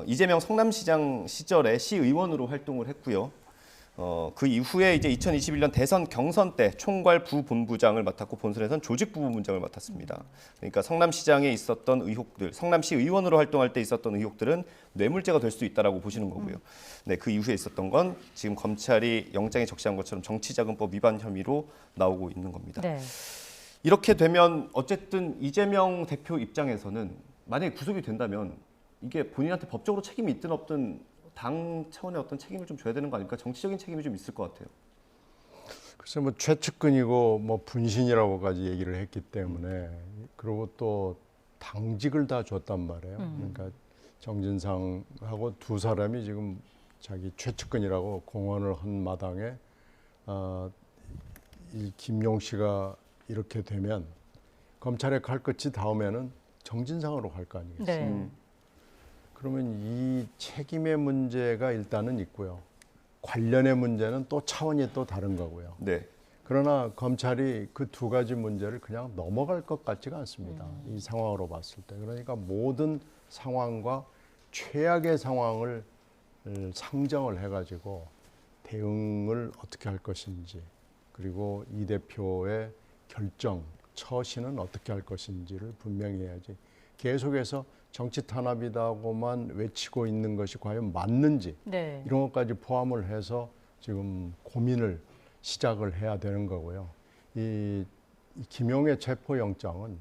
이재명 성남시장 시절에 시의원으로 활동을 했고요. 그 이후에 이제 2021년 대선 경선 때 총괄 부본부장을 맡았고 본선에선 조직부본부장을 맡았습니다. 그러니까 성남시장에 있었던 의혹들, 성남시 의원으로 활동할 때 있었던 의혹들은 뇌물죄가 될 수 있다라고 보시는 거고요. 네, 그 이후에 있었던 건 지금 검찰이 영장에 적시한 것처럼 정치자금법 위반 혐의로 나오고 있는 겁니다. 네. 이렇게 되면 어쨌든 이재명 대표 입장에서는 만약에 구속이 된다면 이게 본인한테 법적으로 책임이 있든 없든 당 차원의 어떤 책임을 좀 줘야 되는 거 아닙니까? 정치적인 책임이 좀 있을 것 같아요. 글쎄 뭐 최측근이고 뭐 분신이라고까지 얘기를 했기 때문에 그리고 또 당직을 다 줬단 말이에요. 그러니까 정진상하고 두 사람이 지금 자기 최측근이라고 공언을 한 마당에 이 김용 씨가 이렇게 되면 검찰의 칼끝이 다음에는 정진상으로 갈 거 아니겠어요? 네. 그러면 이 책임의 문제가 일단은 있고요. 관련의 문제는 또 차원이 또 다른 거고요. 네. 그러나 검찰이 그 두 가지 문제를 그냥 넘어갈 것 같지가 않습니다. 이 상황으로 봤을 때. 그러니까 모든 상황과 최악의 상황을 상정을 해가지고 대응을 어떻게 할 것인지 그리고 이 대표의 결정, 처신은 어떻게 할 것인지를 분명히 해야지. 계속해서 정치 탄압이다고만 외치고 있는 것이 과연 맞는지 이런 것까지 포함을 해서 지금 고민을 시작을 해야 되는 거고요. 이 김용의 체포영장은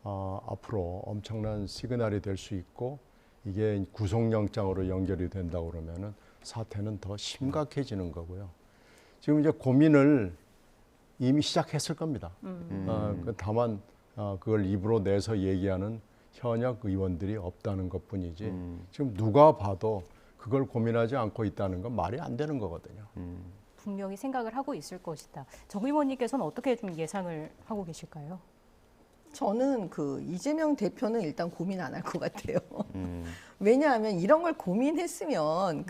앞으로 엄청난 시그널이 될 수 있고 이게 구속영장으로 연결이 된다고 그러면은 사태는 더 심각해지는 거고요. 지금 이제 고민을 이미 시작했을 겁니다. 다만 그걸 입으로 내서 얘기하는 현역 의원들이 없다는 것뿐이지 지금 누가 봐도 그걸 고민하지 않고 있다는 건 말이 안 되는 거거든요. 분명히 생각을 하고 있을 것이다. 정 의원님께서는 어떻게 좀 예상을 하고 계실까요? 저는 그 이재명 대표는 일단 고민 안 할 것 같아요. 왜냐하면 이런 걸 고민했으면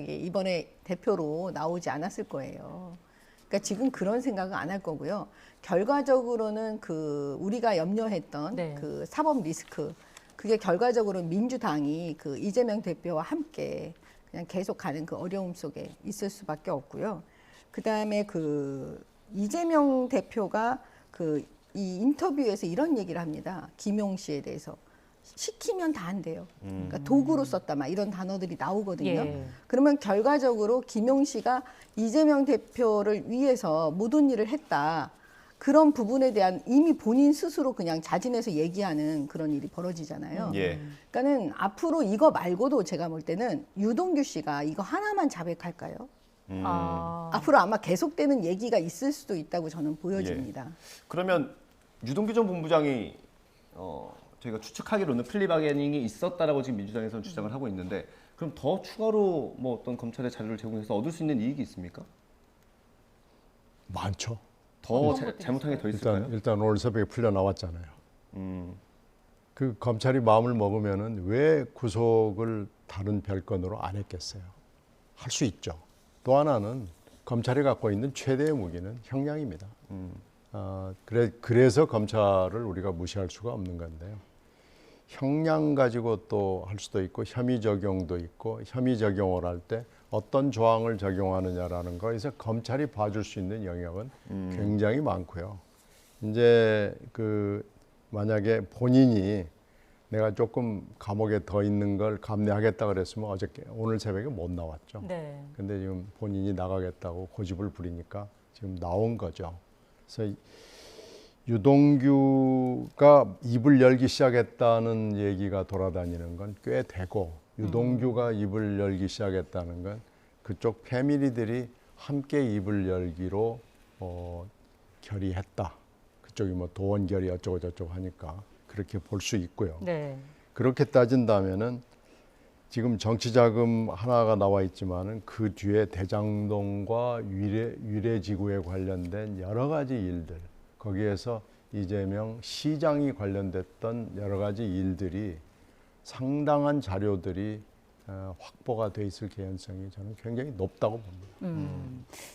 이번에 대표로 나오지 않았을 거예요. 그러니까 지금 그런 생각은 안 할 거고요. 결과적으로는 우리가 염려했던 그 사법 리스크, 그게 결과적으로 민주당이 그 이재명 대표와 함께 그냥 계속 가는 그 어려움 속에 있을 수밖에 없고요. 그다음에 이재명 대표가 이 인터뷰에서 이런 얘기를 합니다. 김용 씨에 대해서. 시키면 다 안 돼요. 그러니까 도구로 썼다 막 이런 단어들이 나오거든요. 그러면 결과적으로 김용 씨가 이재명 대표를 위해서 모든 일을 했다. 그런 부분에 대한 이미 본인 스스로 그냥 자진해서 얘기하는 그런 일이 벌어지잖아요. 그러니까는 앞으로 이거 말고도 제가 볼 때는 유동규 씨가 이거 하나만 자백할까요? 앞으로 아마 계속되는 얘기가 있을 수도 있다고 저는 보여집니다. 그러면 유동규 전 본부장이 저희가 추측하기로는 플리바게닝이 있었다라고 지금 민주당에서는 주장을 하고 있는데 그럼 더 추가로 뭐 어떤 검찰의 자료를 제공해서 얻을 수 있는 이익이 있습니까? 많죠. 더 잘못한 게 더 있을까요? 일단 오늘 새벽에 풀려 나왔잖아요. 그 검찰이 마음을 먹으면은 왜 구속을 다른 별건으로 안 했겠어요? 할 수 있죠. 또 하나는 검찰이 갖고 있는 최대의 무기는 형량입니다. 그래서 검찰을 우리가 무시할 수가 없는 건데요. 형량 가지고 또 할 수도 있고 혐의 적용도 있고 혐의 적용을 할 때 어떤 조항을 적용하느냐라는 거에서 검찰이 봐줄 수 있는 영역은 굉장히 많고요. 이제 만약에 본인이 내가 조금 감옥에 더 있는 걸 감내하겠다 그랬으면 오늘 새벽에 못 나왔죠. 근데 지금 본인이 나가겠다고 고집을 부리니까 지금 나온 거죠. 그래서 유동규가 입을 열기 시작했다는 얘기가 돌아다니는 건 꽤 되고 유동규가 입을 열기 시작했다는 건 그쪽 패밀리들이 함께 입을 열기로 결의했다. 그쪽이 뭐 도원결의 어쩌고 저쩌고 하니까 그렇게 볼 수 있고요. 그렇게 따진다면은 지금 정치자금 하나가 나와 있지만은 그 뒤에 대장동과 유래지구에 관련된 여러 가지 일들 거기에서 이재명 시장이 관련됐던 여러 가지 일들이 상당한 자료들이 확보가 돼 있을 개연성이 저는 굉장히 높다고 봅니다.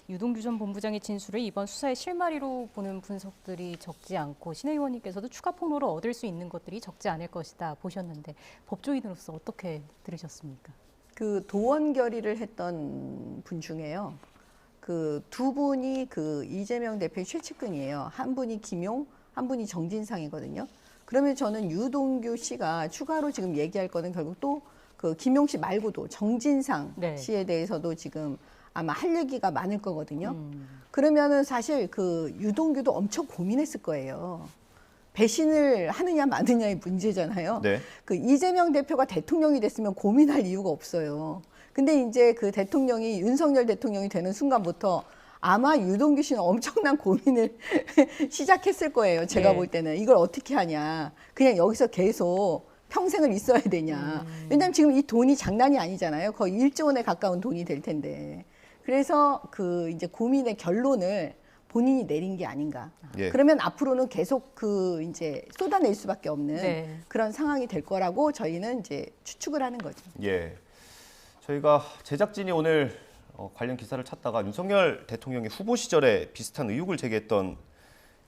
유동규 전 본부장의 진술을 이번 수사의 실마리로 보는 분석들이 적지 않고 신 의원님께서도 추가 폭로로 얻을 수 있는 것들이 적지 않을 것이다 보셨는데 법조인으로서 어떻게 들으셨습니까? 그 도원 결의를 했던 분 중에요. 그 두 분이 그 이재명 대표의 최측근이에요. 한 분이 김용, 한 분이 정진상이거든요. 그러면 저는 유동규 씨가 추가로 지금 얘기할 거는 결국 또 그 김용 씨 말고도 정진상 씨에 대해서도 지금 아마 할 얘기가 많을 거거든요. 그러면은 사실 그 유동규도 엄청 고민했을 거예요. 배신을 하느냐 마느냐의 문제잖아요. 네. 그 이재명 대표가 대통령이 됐으면 고민할 이유가 없어요. 근데 이제 그 대통령이 윤석열 대통령이 되는 순간부터 아마 유동규 씨는 엄청난 고민을 시작했을 거예요. 제가 볼 때는 이걸 어떻게 하냐. 그냥 여기서 계속 평생을 있어야 되냐. 왜냐하면 지금 이 돈이 장난이 아니잖아요. 거의 1조 원에 가까운 돈이 될 텐데. 그래서 그 이제 고민의 결론을 본인이 내린 게 아닌가. 그러면 앞으로는 계속 그 이제 쏟아낼 수밖에 없는 그런 상황이 될 거라고 저희는 이제 추측을 하는 거죠. 예. 저희가 제작진이 오늘 관련 기사를 찾다가 윤석열 대통령의 후보 시절에 비슷한 의혹을 제기했던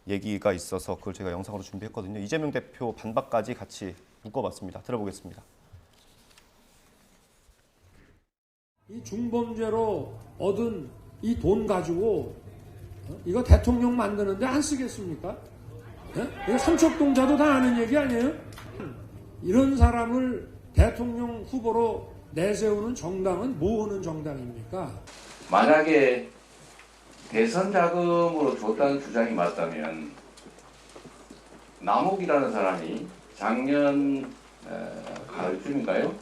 얘기가 있어서 그걸 제가 영상으로 준비했거든요. 이재명 대표 반박까지 같이 묶어봤습니다. 들어보겠습니다. 이 중범죄로 얻은 이 돈 가지고 이거 대통령 만드는데 안 쓰겠습니까? 이거 삼척동자도 다 아는 얘기 아니에요? 이런 사람을 대통령 후보로 내세우는 정당은 뭐 하는 정당입니까? 만약에 대선 자금으로 줬다는 주장이 맞다면 남욱이라는 사람이 작년 가을쯤인가요?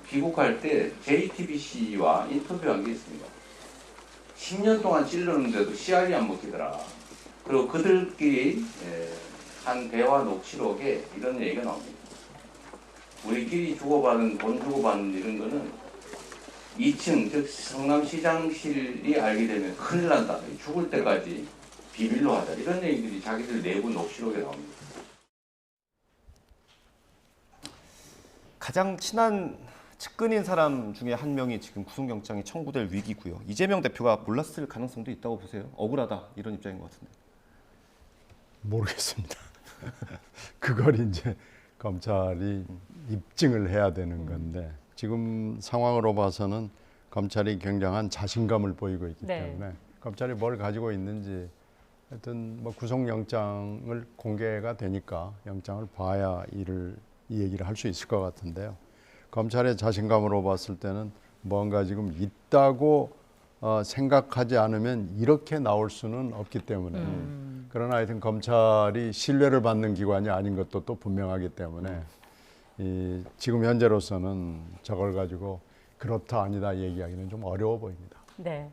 귀국할 때 JTBC와 인터뷰한 게 있습니다. 10년 동안 찔렀는데도 씨알이 안 먹히더라. 그리고 그들끼리 한 대화 녹취록에 이런 얘기가 나옵니다. 우리끼리 주고받은 돈 주고받는 이런 거는 2층 즉 성남시장실이 알게 되면 큰일 난다. 죽을 때까지 비밀로 하자. 이런 얘기들이 자기들 내부 녹취록에 나옵니다. 가장 친한 측근인 사람 중에 한 명이 지금 구속영장이 청구될 위기고요. 이재명 대표가 몰랐을 가능성도 있다고 보세요. 억울하다 이런 입장인 것 같은데. 모르겠습니다. 그걸 이제 검찰이 입증을 해야 되는 건데 지금 상황으로 봐서는 검찰이 굉장한 자신감을 보이고 있기 때문에 검찰이 뭘 가지고 있는지 하여튼 뭐 구속영장을 공개가 되니까 영장을 봐야 이 얘기를 할 수 있을 것 같은데요. 검찰의 자신감으로 봤을 때는 뭔가 지금 있다고 생각하지 않으면 이렇게 나올 수는 없기 때문에 그러나 하여튼 검찰이 신뢰를 받는 기관이 아닌 것도 또 분명하기 때문에 지금 현재로서는 저걸 가지고 그렇다 아니다 얘기하기는 좀 어려워 보입니다. 네,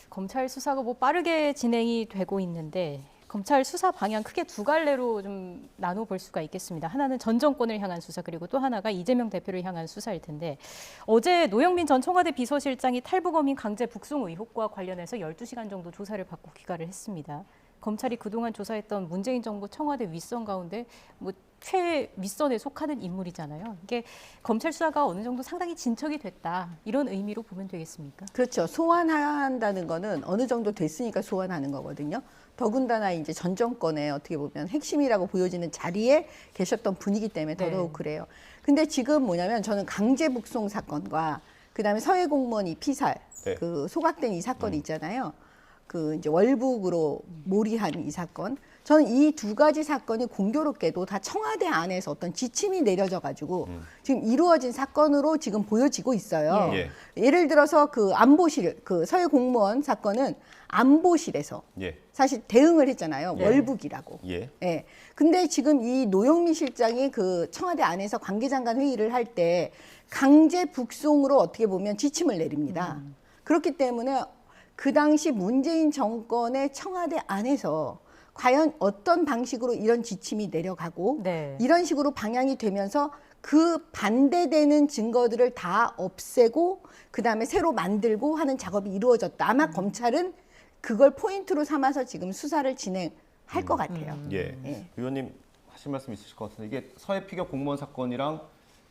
검찰 수사가 뭐 빠르게 진행이 되고 있는데 검찰 수사 방향 크게 두 갈래로 좀 나눠볼 수가 있겠습니다. 하나는 전 정권을 향한 수사, 그리고 또 하나가 이재명 대표를 향한 수사일 텐데 어제 노영민 전 청와대 비서실장이 탈북어민 강제 북송 의혹과 관련해서 12시간 정도 조사를 받고 귀가를 했습니다. 검찰이 그동안 조사했던 문재인 정부 청와대 윗선 가운데 뭐 최윗선에 속하는 인물이잖아요. 이게 검찰 수사가 어느 정도 상당히 진척이 됐다, 이런 의미로 보면 되겠습니까? 그렇죠. 소환한다는 거는 어느 정도 됐으니까 소환하는 거거든요. 더군다나 이제 전 정권의 어떻게 보면 핵심이라고 보여지는 자리에 계셨던 분이기 때문에 더더욱 그래요. 근데 지금 뭐냐면 저는 강제 북송 사건과 그다음에 서해 공무원 이 피살, 그 소각된 이 사건이 있잖아요. 그 이제 월북으로 몰이한 이 사건. 저는 이 두 가지 사건이 공교롭게도 다 청와대 안에서 어떤 지침이 내려져 가지고 지금 이루어진 사건으로 지금 보여지고 있어요. 예를 들어서 그 안보실, 그 서해 공무원 사건은 안보실에서 사실 대응을 했잖아요. 월북이라고. 예. 근데 지금 이 노영민 실장이 그 청와대 안에서 관계장관 회의를 할 때 강제 북송으로 어떻게 보면 지침을 내립니다. 그렇기 때문에 그 당시 문재인 정권의 청와대 안에서 과연 어떤 방식으로 이런 지침이 내려가고 이런 식으로 방향이 되면서 그 반대되는 증거들을 다 없애고 그다음에 새로 만들고 하는 작업이 이루어졌다. 아마 검찰은 그걸 포인트로 삼아서 지금 수사를 진행하고 할 것 같아요. 예. 의원님 하실 말씀 있으실 것 같은데 이게 서해 피격 공무원 사건이랑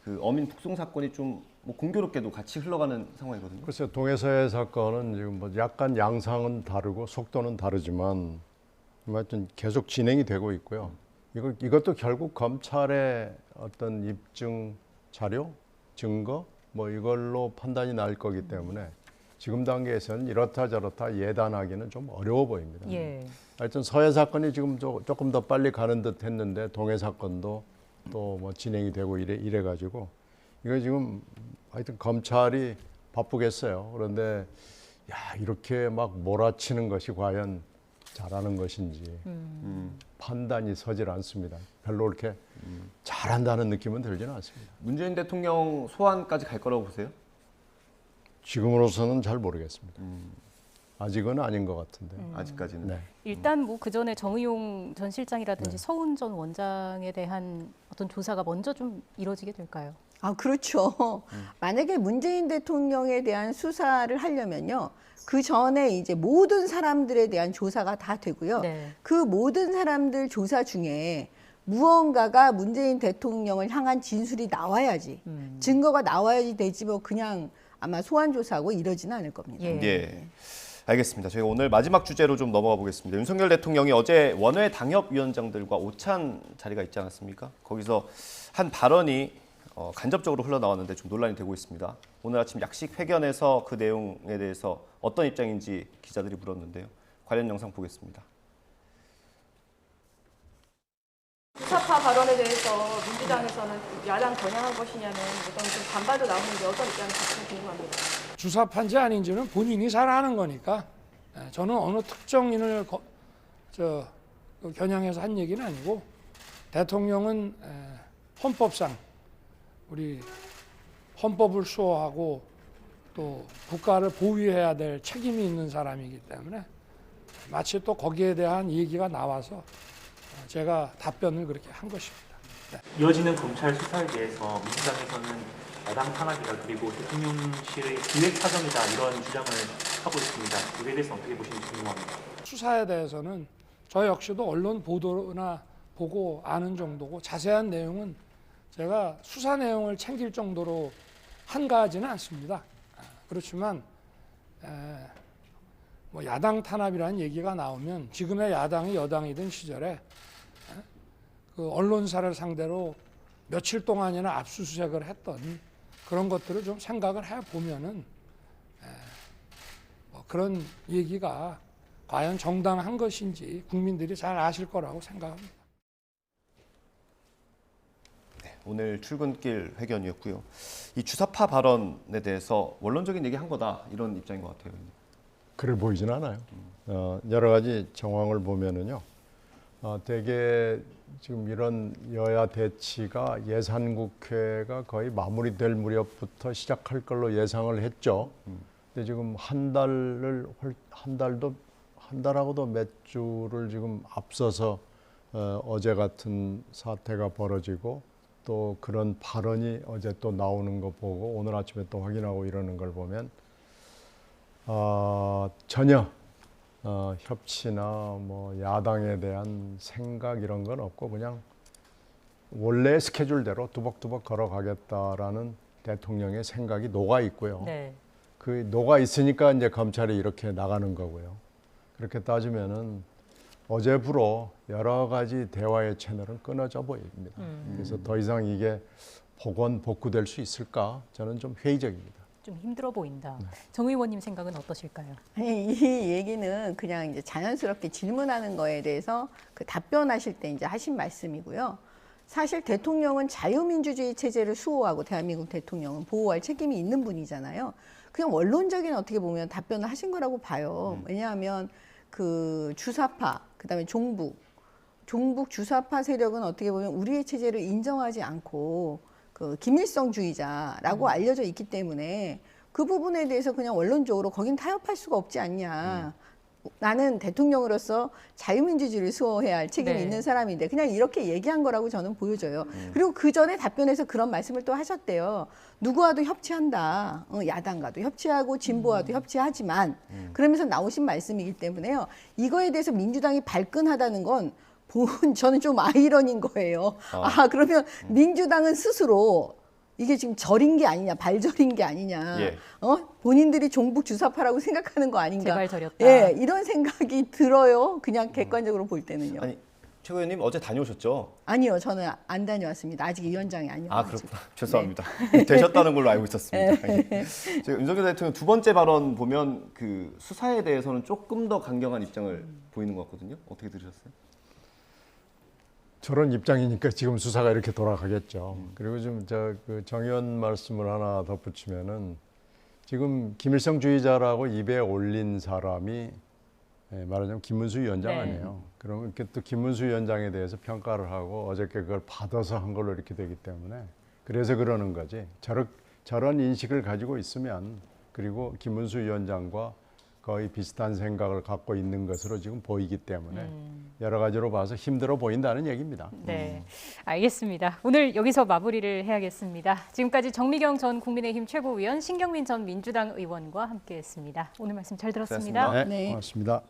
그 어민 북송 사건이 좀 뭐 공교롭게도 같이 흘러가는 상황이거든요. 글쎄요, 동해서해 사건은 지금 뭐 약간 양상은 다르고 속도는 다르지만 하여튼 계속 진행이 되고 있고요. 이것도 결국 검찰의 어떤 입증 자료, 증거 뭐 이걸로 판단이 날 거기 때문에 지금 단계에서는 이렇다 저렇다 예단하기는 좀 어려워 보입니다. 예. 하여튼 서해 사건이 지금 조금 더 빨리 가는 듯 했는데 동해 사건도 또 뭐 진행이 되고 이래 가지고 이거 지금 하여튼 검찰이 바쁘겠어요. 그런데 야, 이렇게 막 몰아치는 것이 과연 잘하는 것인지 판단이 서질 않습니다. 별로 그렇게 잘한다는 느낌은 들지는 않습니다. 문재인 대통령 소환까지 갈 거라고 보세요? 지금으로서는 잘 모르겠습니다. 아직은 아닌 것 같은데. 아직까지는. 네. 일단 뭐 그 전에 정의용 전 실장이라든지 서훈 전 원장에 대한 어떤 조사가 먼저 좀 이루어지게 될까요? 아, 그렇죠. 만약에 문재인 대통령에 대한 수사를 하려면요. 그 전에 이제 모든 사람들에 대한 조사가 다 되고요. 네. 그 모든 사람들 조사 중에 무언가가 문재인 대통령을 향한 진술이 나와야지, 증거가 나와야지 되지 뭐 그냥 아마 소환 조사하고 이러지는 않을 겁니다. 예. 알겠습니다. 저희가 오늘 마지막 주제로 좀 넘어가 보겠습니다. 윤석열 대통령이 어제 원외 당협위원장들과 오찬 자리가 있지 않았습니까? 거기서 한 발언이 간접적으로 흘러나왔는데 좀 논란이 되고 있습니다. 오늘 아침 약식 회견에서 그 내용에 대해서 어떤 입장인지 기자들이 물었는데요. 관련 영상 보겠습니다. 주사파 발언에 대해서 민주당에서는 야당 겨냥한 것이냐는 어떤 좀 반발도 나오는데 어떤 입장인지 궁금합니다. 주사파인지 아닌지는 본인이 잘 아는 거니까 저는 어느 특정인을 겨냥해서 한 얘기는 아니고 대통령은 헌법상 우리 헌법을 수호하고 또 국가를 보위해야 될 책임이 있는 사람이기 때문에 마치 또 거기에 대한 얘기가 나와서 제가 답변을 그렇게 한 것입니다. 네. 이어지는 검찰 수사에 대해서 민주당에서는 야당 탄압이다 그리고 대통령실의 기획 사정이다 이런 주장을 하고 있습니다. 이에 대해서 어떻게 보시는지 궁금합니다. 수사에 대해서는 저 역시도 언론 보도나 보고 아는 정도고 자세한 내용은 제가 수사 내용을 챙길 정도로 한가하지는 않습니다. 그렇지만 뭐 야당 탄압이라는 얘기가 나오면 지금의 야당이 여당이던 시절에 그 언론사를 상대로 며칠 동안이나 압수수색을 했던 그런 것들을 좀 생각을 해보면은 뭐 그런 얘기가 과연 정당한 것인지 국민들이 잘 아실 거라고 생각합니다. 네, 오늘 출근길 회견이었고요. 이 주사파 발언에 대해서 원론적인 얘기 한 거다 이런 입장인 것 같아요. 그래 보이진 않아요. 여러 가지 정황을 보면은요. 대개 지금 이런 여야 대치가 예산국회가 거의 마무리될 무렵부터 시작할 걸로 예상을 했죠. 근데 지금 한 달하고도 몇 주를 지금 앞서서 어제 같은 사태가 벌어지고 또 그런 발언이 어제 또 나오는 거 보고 오늘 아침에 또 확인하고 이러는 걸 보면 전혀 협치나 뭐 야당에 대한 생각 이런 건 없고 그냥 원래 스케줄대로 두벅두벅 걸어가겠다라는 대통령의 생각이 녹아 있고요. 네. 그 녹아 있으니까 이제 검찰이 이렇게 나가는 거고요. 그렇게 따지면은 어제부로 여러 가지 대화의 채널은 끊어져 보입니다. 그래서 더 이상 이게 복원복구될 수 있을까? 저는 좀 회의적입니다. 좀 힘들어 보인다. 정 의원님 생각은 어떠실까요? 아니, 이 얘기는 그냥 이제 자연스럽게 질문하는 거에 대해서 그 답변하실 때 이제 하신 말씀이고요. 사실 대통령은 자유민주주의 체제를 수호하고 대한민국 대통령은 보호할 책임이 있는 분이잖아요. 그냥 원론적인 어떻게 보면 답변을 하신 거라고 봐요. 왜냐하면 그 주사파, 그다음에 종북 주사파 세력은 어떻게 보면 우리의 체제를 인정하지 않고 그 김일성주의자라고 알려져 있기 때문에 그 부분에 대해서 그냥 원론적으로 거긴 타협할 수가 없지 않냐. 나는 대통령으로서 자유민주주의를 수호해야 할 책임이 네. 있는 사람인데 그냥 이렇게 얘기한 거라고 저는 보여져요. 그리고 그 전에 답변에서 그런 말씀을 또 하셨대요. 누구와도 협치한다. 야당과도 협치하고 진보와도 협치하지만 그러면서 나오신 말씀이기 때문에요. 이거에 대해서 민주당이 발끈하다는 건 저는 좀 아이러니인 거예요. 그러면 민주당은 스스로 이게 지금 절인 게 아니냐, 발절인 게 아니냐, 예. 본인들이 종북 주사파라고 생각하는 거 아닌가. 제발 저렸다. 예, 이런 생각이 들어요. 그냥 객관적으로 볼 때는요. 아니, 최 의원님 어제 다녀오셨죠? 아니요, 저는 안 다녀왔습니다. 아직 위원장이 아니어가지고. 아, 그렇구나. 죄송합니다. 되셨다는 걸로 알고 있었습니다. 예. 지금 윤석열 대통령 두 번째 발언 보면 그 수사에 대해서는 조금 더 강경한 입장을 보이는 것 같거든요. 어떻게 들으셨어요? 저런 입장이니까 지금 수사가 이렇게 돌아가겠죠. 그리고 좀 그 정 의원 말씀을 하나 덧붙이면은 지금 김일성주의자라고 입에 올린 사람이 말하자면 김문수 위원장 네. 아니에요. 그러면 이렇게 또 김문수 위원장에 대해서 평가를 하고 어저께 그걸 받아서 한 걸로 이렇게 되기 때문에 그래서 그러는 거지. 저런 인식을 가지고 있으면 그리고 김문수 위원장과 거의 비슷한 생각을 갖고 있는 것으로 지금 보이기 때문에 여러 가지로 봐서 힘들어 보인다는 얘기입니다. 네, 알겠습니다. 오늘 여기서 마무리를 해야겠습니다. 지금까지 정미경 전 국민의힘 최고위원, 신경민 전 민주당 의원과 함께했습니다. 오늘 말씀 잘 들었습니다. 네, 고맙습니다.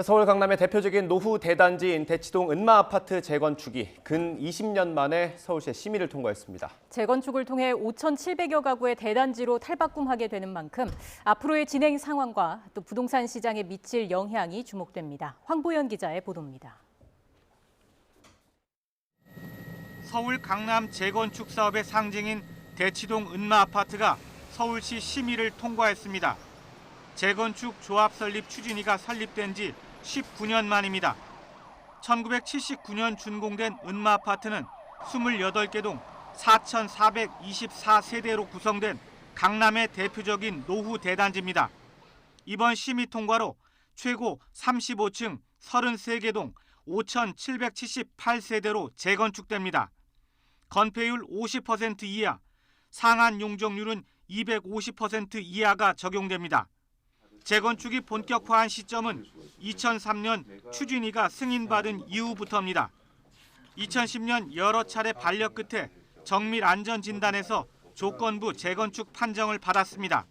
서울 강남의 대표적인 노후 대단지인 대치동 은마아파트 재건축이 근 20년 만에 서울시의 심의를 통과했습니다. 재건축을 통해 5,700여 가구의 대단지로 탈바꿈하게 되는 만큼 앞으로의 진행 상황과 또 부동산 시장에 미칠 영향이 주목됩니다. 황보연 기자의 보도입니다. 서울 강남 재건축 사업의 상징인 대치동 은마아파트가 서울시 심의를 통과했습니다. 재건축 조합 설립 추진위가 설립된 지 19년 만입니다. 1979년 준공된 은마아파트는 28개 동 4,424세대로 구성된 강남의 대표적인 노후 대단지입니다. 이번 심의 통과로 최고 35층 33개 동 5,778세대로 재건축됩니다. 건폐율 50% 이하, 상한 용적률은 250% 이하가 적용됩니다. 재건축이 본격화한 시점은 2003년 추진위가 승인받은 이후부터입니다. 2010년 여러 차례 반려 끝에 정밀 안전 진단에서 조건부 재건축 판정을 받았습니다.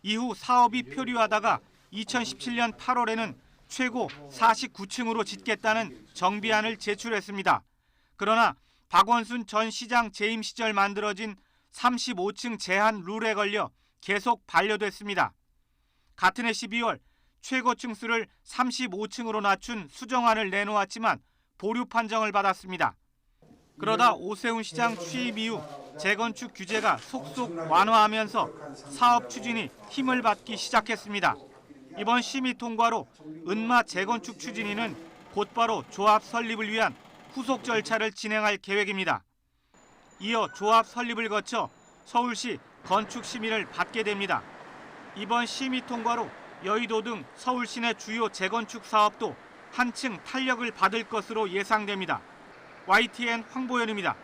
이후 사업이 표류하다가 2017년 8월에는 최고 49층으로 짓겠다는 정비안을 제출했습니다. 그러나 박원순 전 시장 재임 시절 만들어진 35층 제한 룰에 걸려 계속 반려됐습니다. 같은 해 12월 최고층 수를 35층으로 낮춘 수정안을 내놓았지만 보류 판정을 받았습니다. 그러다 오세훈 시장 취임 이후 재건축 규제가 속속 완화하면서 사업 추진이 힘을 받기 시작했습니다. 이번 심의 통과로 은마 재건축 추진위는 곧바로 조합 설립을 위한 후속 절차를 진행할 계획입니다. 이어 조합 설립을 거쳐 서울시 건축 심의를 받게 됩니다. 이번 심의 통과로 여의도 등 서울 시내 주요 재건축 사업도 한층 탄력을 받을 것으로 예상됩니다. YTN 황보연입니다.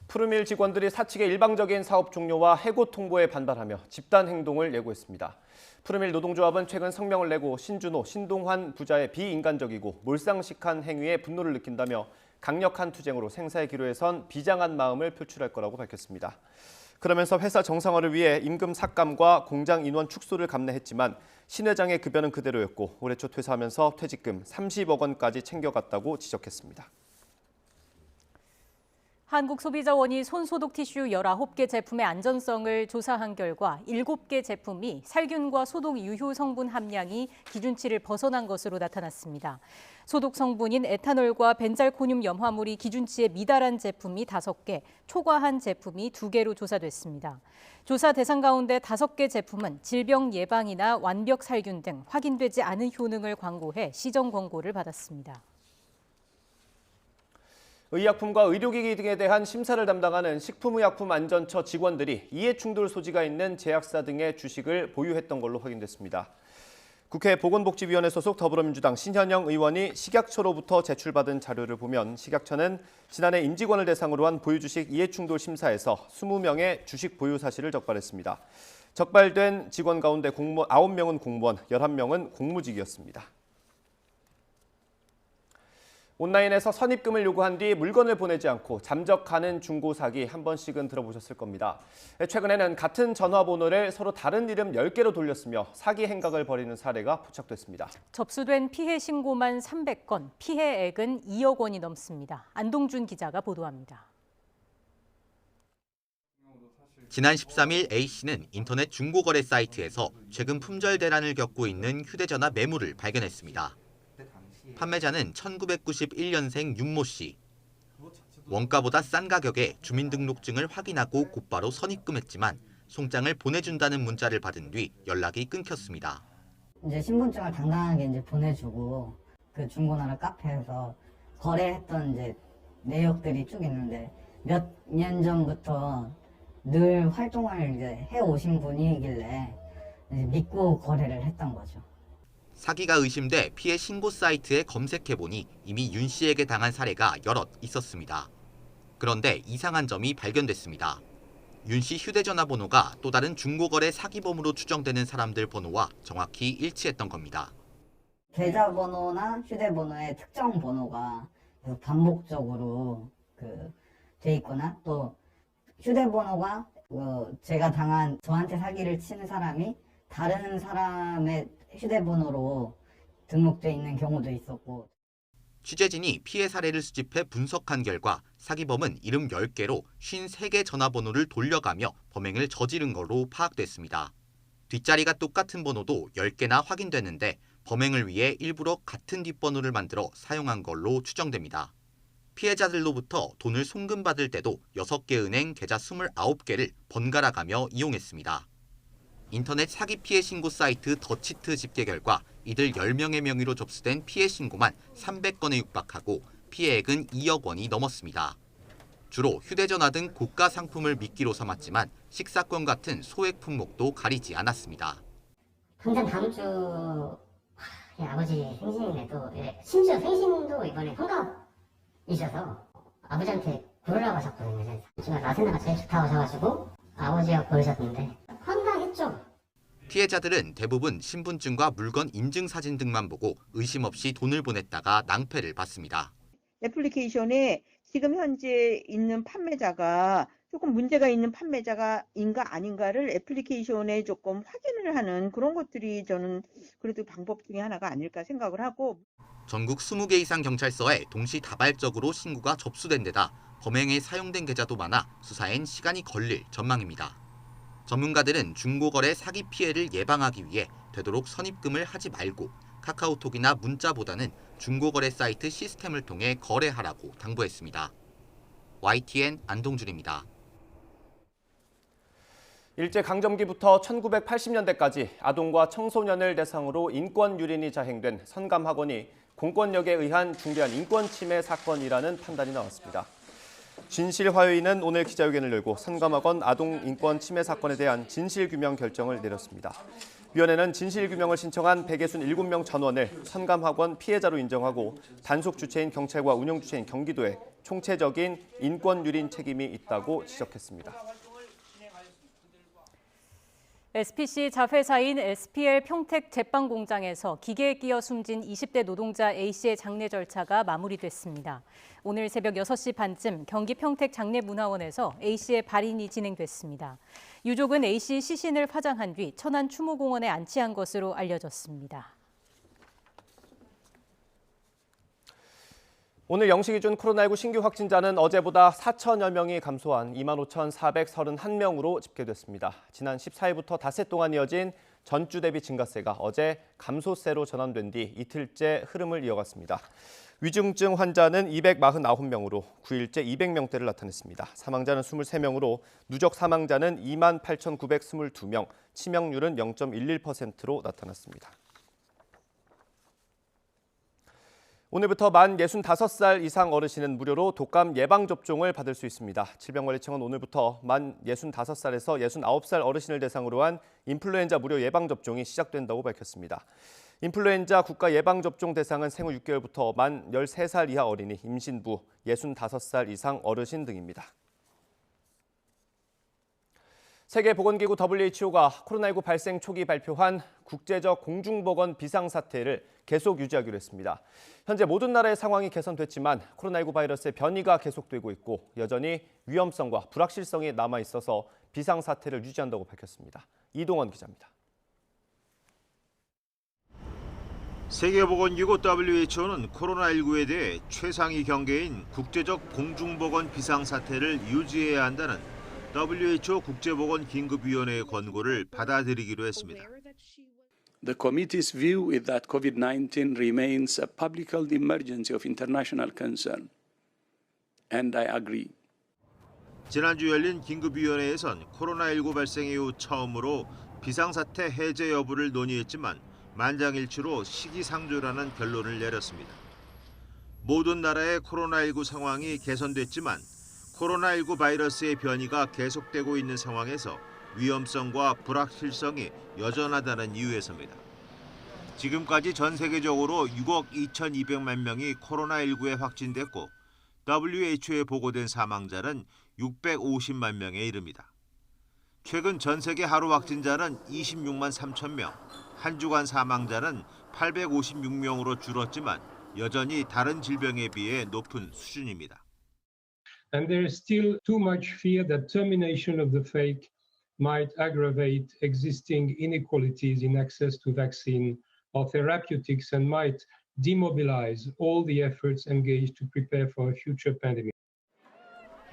푸르밀 직원들이 사측의 일방적인 사업 종료와 해고 통보에 반발하며 집단 행동을 예고했습니다. 푸르밀 노동조합은 최근 성명을 내고 신준호, 신동환 부자의 비인간적이고 몰상식한 행위에 분노를 느낀다며 강력한 투쟁으로 생사의 기로에 선 비장한 마음을 표출할 거라고 밝혔습니다. 그러면서 회사 정상화를 위해 임금 삭감과 공장 인원 축소를 감내했지만 신 회장의 급여는 그대로였고 올해 초 퇴사하면서 퇴직금 30억 원까지 챙겨갔다고 지적했습니다. 한국소비자원이 손소독 티슈 19개 제품의 안전성을 조사한 결과 7개 제품이 살균과 소독 유효 성분 함량이 기준치를 벗어난 것으로 나타났습니다. 소독 성분인 에탄올과 벤잘코늄 염화물이 기준치에 미달한 제품이 5개, 초과한 제품이 2개로 조사됐습니다. 조사 대상 가운데 5개 제품은 질병 예방이나 완벽 살균 등 확인되지 않은 효능을 광고해 시정 권고를 받았습니다. 의약품과 의료기기 등에 대한 심사를 담당하는 식품의약품안전처 직원들이 이해충돌 소지가 있는 제약사 등의 주식을 보유했던 걸로 확인됐습니다. 국회 보건복지위원회 소속 더불어민주당 신현영 의원이 식약처로부터 제출받은 자료를 보면 식약처는 지난해 임직원을 대상으로 한 보유주식 이해충돌 심사에서 20명의 주식 보유 사실을 적발했습니다. 적발된 직원 가운데 9명은 공무원, 11명은 공무직이었습니다. 온라인에서 선입금을 요구한 뒤 물건을 보내지 않고 잠적하는 중고 사기 한 번씩은 들어보셨을 겁니다. 최근에는 같은 전화번호를 서로 다른 이름 10개로 돌렸으며 사기 행각을 벌이는 사례가 포착됐습니다. 접수된 피해 신고만 300건, 피해액은 2억 원이 넘습니다. 안동준 기자가 보도합니다. 지난 13일 A씨는 인터넷 중고거래 사이트에서 최근 품절 대란을 겪고 있는 휴대전화 매물을 발견했습니다. 판매자는 1991년생 윤모 씨. 원가보다 싼 가격에 주민등록증을 확인하고 곧바로 선입금했지만 송장을 보내준다는 문자를 받은 뒤 연락이 끊겼습니다. 이제 신분증을 당당하게 이제 보내주고 그 중고나라 카페에서 거래했던 이제 내역들이 쭉 있는데 몇 년 전부터 늘 활동을 이제 해 오신 분이길래 이제 믿고 거래를 했던 거죠. 사기가 의심돼 피해 신고 사이트에 검색해보니 이미 윤 씨에게 당한 사례가 여럿 있었습니다. 그런데 이상한 점이 발견됐습니다. 윤 씨 휴대전화 번호가 또 다른 중고거래 사기범으로 추정되는 사람들 번호와 정확히 일치했던 겁니다. 계좌번호나 휴대번호에 특정 번호가 반복적으로 돼 있거나 또 휴대번호가 제가 당한 저한테 사기를 치는 사람이 다른 사람의 휴대번호로 등록돼 있는 경우도 있었고. 취재진이 피해 사례를 수집해 분석한 결과 사기범은 이름 10개로 53개 전화번호를 돌려가며 범행을 저지른 걸로 파악됐습니다. 뒷자리가 똑같은 번호도 10개나 확인됐는데 범행을 위해 일부러 같은 뒷번호를 만들어 사용한 걸로 추정됩니다. 피해자들로부터 돈을 송금받을 때도 6개 은행 계좌 29개를 번갈아 가며 이용했습니다. 인터넷 사기 피해 신고 사이트 더치트 집계 결과 이들 10명의 명의로 접수된 피해 신고만 300건에 육박하고 피해액은 2억 원이 넘었습니다. 주로 휴대전화 등 고가 상품을 미끼로 삼았지만 식사권 같은 소액 품목도 가리지 않았습니다. 당장 다음 주 아버지 생신인데도 심지어 생신도 이번에 환갑이셔서 아버지한테 고르라고 하셨거든요. 제가 라센나가 제일 좋다고 하셔가지고 아버지가 고르셨는데 황당했죠. 피해자들은 대부분 신분증과 물건 인증 사진 등만 보고 의심 없이 돈을 보냈다가 낭패를 봤습니다. 애플리케이션에 지금 현재 있는 판매자가 조금 문제가 있는 판매자가인가 아닌가를 애플리케이션에 조금 확인을 하는 그런 것들이 저는 그래도 방법 중에 하나가 아닐까 생각을 하고. 전국 20개 이상 경찰서에 동시다발적으로 신고가 접수된 데다 범행에 사용된 계좌도 많아 수사엔 시간이 걸릴 전망입니다. 전문가들은 중고거래 사기 피해를 예방하기 위해 되도록 선입금을 하지 말고 카카오톡이나 문자보다는 중고거래 사이트 시스템을 통해 거래하라고 당부했습니다. YTN 안동준입니다. 일제강점기부터 1980년대까지 아동과 청소년을 대상으로 인권 유린이 자행된 선감학원이 공권력에 의한 중대한 인권 침해 사건이라는 판단이 나왔습니다. 진실화의는 오늘 기자회견을 열고 선감학원 아동 인권 침해 사건에 대한 진실규명 결정을 내렸습니다. 위원회는 진실규명을 신청한 167명 전원을 선감학원 피해자로 인정하고 단속 주체인 경찰과 운영 주체인 경기도에 총체적인 인권 유린 책임이 있다고 지적했습니다. SPC 자회사인 SPL 평택 제빵 공장에서 기계에 끼어 숨진 20대 노동자 A씨의 장례 절차가 마무리됐습니다. 오늘 새벽 6시 반쯤 경기 평택 장례문화원에서 A씨의 발인이 진행됐습니다. 유족은 A씨 시신을 화장한 뒤 천안 추모공원에 안치한 것으로 알려졌습니다. 오늘 0시 기준 코로나19 신규 확진자는 어제보다 4천여 명이 감소한 25,431명으로 집계됐습니다. 지난 14일부터 닷새 동안 이어진 전주 대비 증가세가 어제 감소세로 전환된 뒤 이틀째 흐름을 이어갔습니다. 위중증 환자는 249명으로 9일째 200명대를 나타냈습니다. 사망자는 23명으로 누적 사망자는 28,922명, 치명률은 0.11%로 나타났습니다. 오늘부터 만 65살 이상 어르신은 무료로 독감 예방접종을 받을 수 있습니다. 질병관리청은 오늘부터 만 65살에서 69살 어르신을 대상으로 한 인플루엔자 무료 예방접종이 시작된다고 밝혔습니다. 인플루엔자 국가 예방접종 대상은 생후 6개월부터 만 13살 이하 어린이, 임신부, 65살 이상 어르신 등입니다. 세계보건기구 WHO가 코로나19 발생 초기 발표한 국제적 공중보건 비상사태를 계속 유지하기로 했습니다. 현재 모든 나라의 상황이 개선됐지만 코로나19 바이러스의 변이가 계속되고 있고 여전히 위험성과 불확실성이 남아있어서 비상사태를 유지한다고 밝혔습니다. 이동원 기자입니다. 세계보건기구 WHO는 코로나19에 대해 최상위 경계인 국제적 공중보건 비상사태를 유지해야 한다는 WHO 국제보건긴급위원회의 권고를 받아들이기로 했습니다. The committee's view is that COVID-19 remains a public health emergency of international concern, and I agree. 지난주 열린 긴급위원회에선 코로나19 발생 이후 처음으로 비상사태 해제 여부를 논의했지만 만장일치로 시기상조라는 결론을 내렸습니다. 모든 나라의 코로나19 상황이 개선됐지만 코로나19 바이러스의 변이가 계속되고 있는 상황에서 위험성과 불확실성이 여전하다는 이유에서입니다. 지금까지 전 세계적으로 6억 2,200만 명이 코로나19에 확진됐고 WHO에 보고된 사망자는 650만 명에 이릅니다. 최근 전 세계 하루 확진자는 26만 3천 명, 한 주간 사망자는 856명으로 줄었지만 여전히 다른 질병에 비해 높은 수준입니다. And there is still too much fear that termination of the fake might aggravate existing inequalities in access to vaccine or therapeutics and might demobilize all the efforts engaged to prepare for a future pandemic.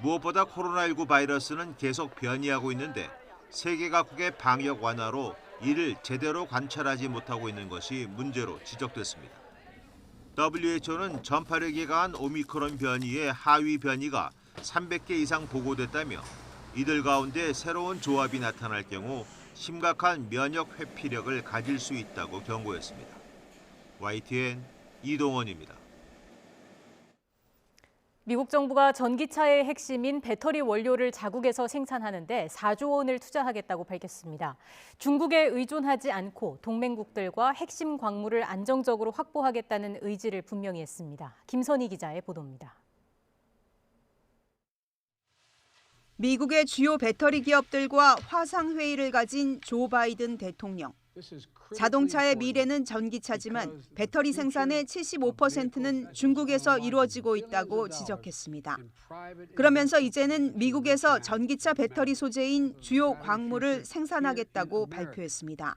무엇보다 코로나19 바이러스는 계속 변이하고 있는데 세계 각국의 방역 완화로 이를 제대로 관찰하지 못하고 있는 것이 문제로 지적됐습니다. WHO는 전파력이 강한 오미크론 변이의 하위 변이가 300개 이상 보고됐다며 이들 가운데 새로운 조합이 나타날 경우 심각한 면역 회피력을 가질 수 있다고 경고했습니다. YTN 이동원입니다. 미국 정부가 전기차의 핵심인 배터리 원료를 자국에서 생산하는 데 4조 원을 투자하겠다고 밝혔습니다. 중국에 의존하지 않고 동맹국들과 핵심 광물을 안정적으로 확보하겠다는 의지를 분명히 했습니다. 김선희 기자의 보도입니다. 미국의 주요 배터리 기업들과 화상회의를 가진 조 바이든 대통령. 자동차의 미래는 전기차지만 배터리 생산의 75%는 중국에서 이루어지고 있다고 지적했습니다. 그러면서 이제는 미국에서 전기차 배터리 소재인 주요 광물을 생산하겠다고 발표했습니다.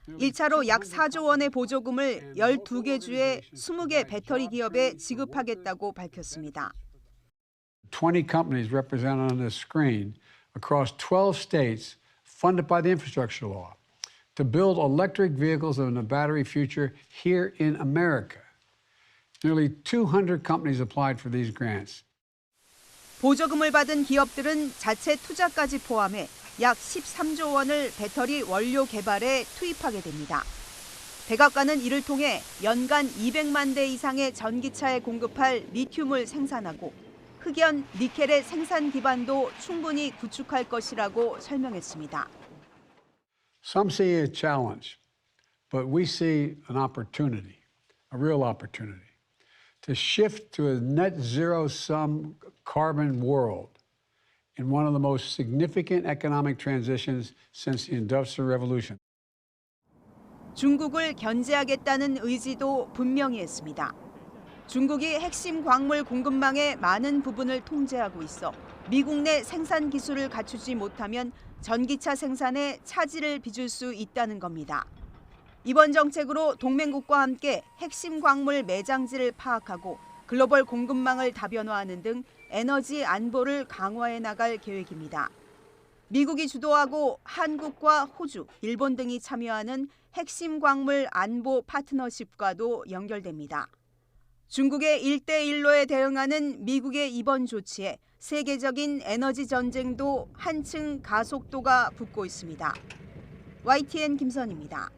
1차로 약 4조 원의 보조금을 12개 주의 20개 배터리 기업에 지급하겠다고 밝혔습니다. 20 companies represented on this screen across 12 states funded by the infrastructure law to build electric vehicles of the battery future here in America. Nearly 200 companies applied for these grants. 보조금을 받은 기업들은 자체 투자까지 포함해 약 13조 원을 배터리 원료 개발에 투입하게 됩니다. 백악관은 이를 통해 연간 200만 대 이상의 전기차에 공급할 리튬을 생산하고 흑연, 니켈의 생산 기반도 충분히 구축할 것이라고 설명했습니다. Some see a challenge, but we see an opportunity, a real opportunity, to shift to a net zero sum carbon world in one of the most significant economic transitions since the Industrial Revolution. 중국을 견제하겠다는 의지도 분명히 했습니다. 중국이 핵심 광물 공급망의 많은 부분을 통제하고 있어 미국 내 생산 기술을 갖추지 못하면 전기차 생산에 차질을 빚을 수 있다는 겁니다. 이번 정책으로 동맹국과 함께 핵심 광물 매장지를 파악하고 글로벌 공급망을 다변화하는 등 에너지 안보를 강화해 나갈 계획입니다. 미국이 주도하고 한국과 호주, 일본 등이 참여하는 핵심 광물 안보 파트너십과도 연결됩니다. 중국의 1대1로에 대응하는 미국의 이번 조치에 세계적인 에너지 전쟁도 한층 가속도가 붙고 있습니다. YTN 김선입니다.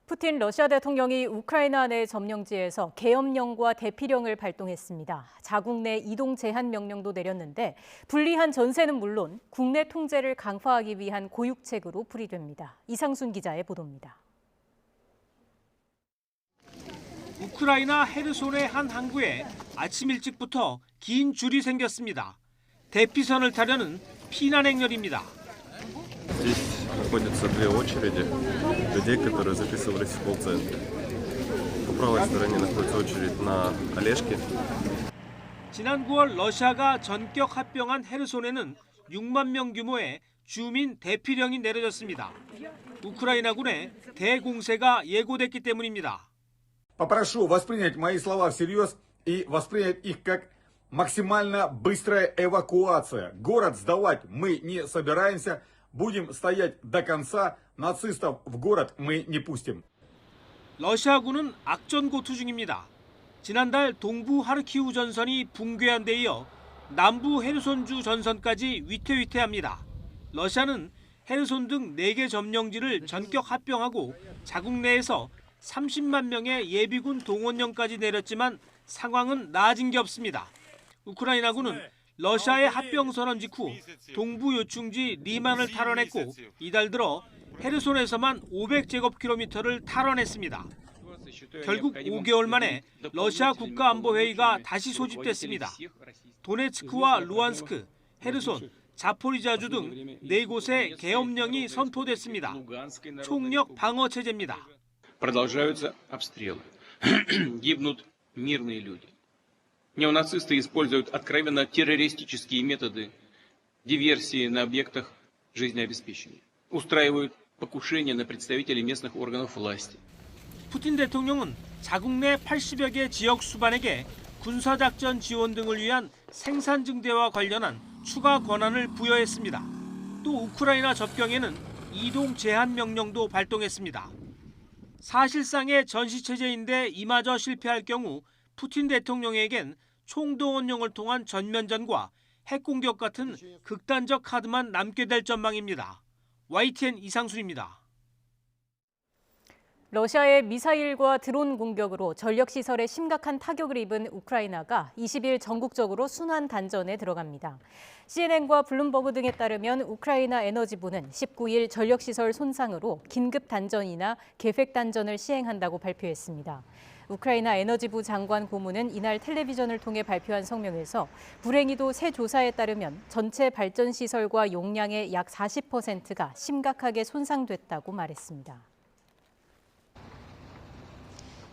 푸틴 러시아 대통령이 우크라이나 내 점령지에서 계엄령과 대피령을 발동했습니다. 자국 내 이동 제한 명령도 내렸는데 불리한 전세는 물론 국내 통제를 강화하기 위한 고육책으로 풀이됩니다. 이상순 기자의 보도입니다. 우크라이나 헤르손의 한 항구에 아침 일찍부터 긴 줄이 생겼습니다. 대피선을 타려는 피난 행렬입니다. Здесь находятся две очереди людей, которые записывались в колл-центре. По правой стороне находится очередь на Олежке. 지난 9월 러시아가 전격 합병한 헤르손에는 6만 명 규모의 주민 대피령이 내려졌습니다. 우크라이나군의 대공세가 예고됐기 때문입니다. Попрошу воспринять мои слова всерьез и воспринять их как максимально быстрая эвакуация. Город сдавать мы не собираемся. Будем стоять до конца. Нацистов в город мы не пустим. 러시아군은 악전고투 중입니다. 지난달 동부 하르키우 전선이 붕괴한 데 이어 남부 헤르손주 전선까지 위태위태합니다. 러시아는 헤르손 등 4개 점령지를 전격 합병하고 자국 내에서 30만 명의 예비군 동원령까지 내렸지만 상황은 나아진 게 없습니다. 우크라이나군은 러시아의 합병 선언 직후 동부 요충지 리만을 탈환했고 이달 들어 헤르손에서만 500제곱킬로미터를 탈환했습니다. 결국 5개월 만에 러시아 국가안보회의가 다시 소집됐습니다. 도네츠크와 루안스크, 헤르손, 자포리자주 등 4곳에 계엄령이 선포됐습니다. 총력 방어 체제입니다. Продолжаются обстрелы. Гибнут мирные люди. Неонацисты используют откровенно террористические методы диверсии на объектах жизнеобеспечения. Устраивают покушения на представителей местных органов власти. 푸틴 대통령은 자국 내 80여 개 지역 수반에게 군사작전 지원 등을 위한 생산 증대와 관련한 추가 권한을 부여했습니다. 또 우크라이나 접경에는 이동 제한 명령도 발동했습니다. 사실상의 전시체제인데 이마저 실패할 경우 푸틴 대통령에겐 총동원령을 통한 전면전과 핵공격 같은 극단적 카드만 남게 될 전망입니다. YTN 이상순입니다. 러시아의 미사일과 드론 공격으로 전력시설에 심각한 타격을 입은 우크라이나가 20일 전국적으로 순환 단전에 들어갑니다. CNN과 블룸버그 등에 따르면 우크라이나 에너지부는 19일 전력시설 손상으로 긴급 단전이나 계획 단전을 시행한다고 발표했습니다. 우크라이나 에너지부 장관 고문은 이날 텔레비전을 통해 발표한 성명에서 불행히도 새 조사에 따르면 전체 발전시설과 용량의 약 40%가 심각하게 손상됐다고 말했습니다.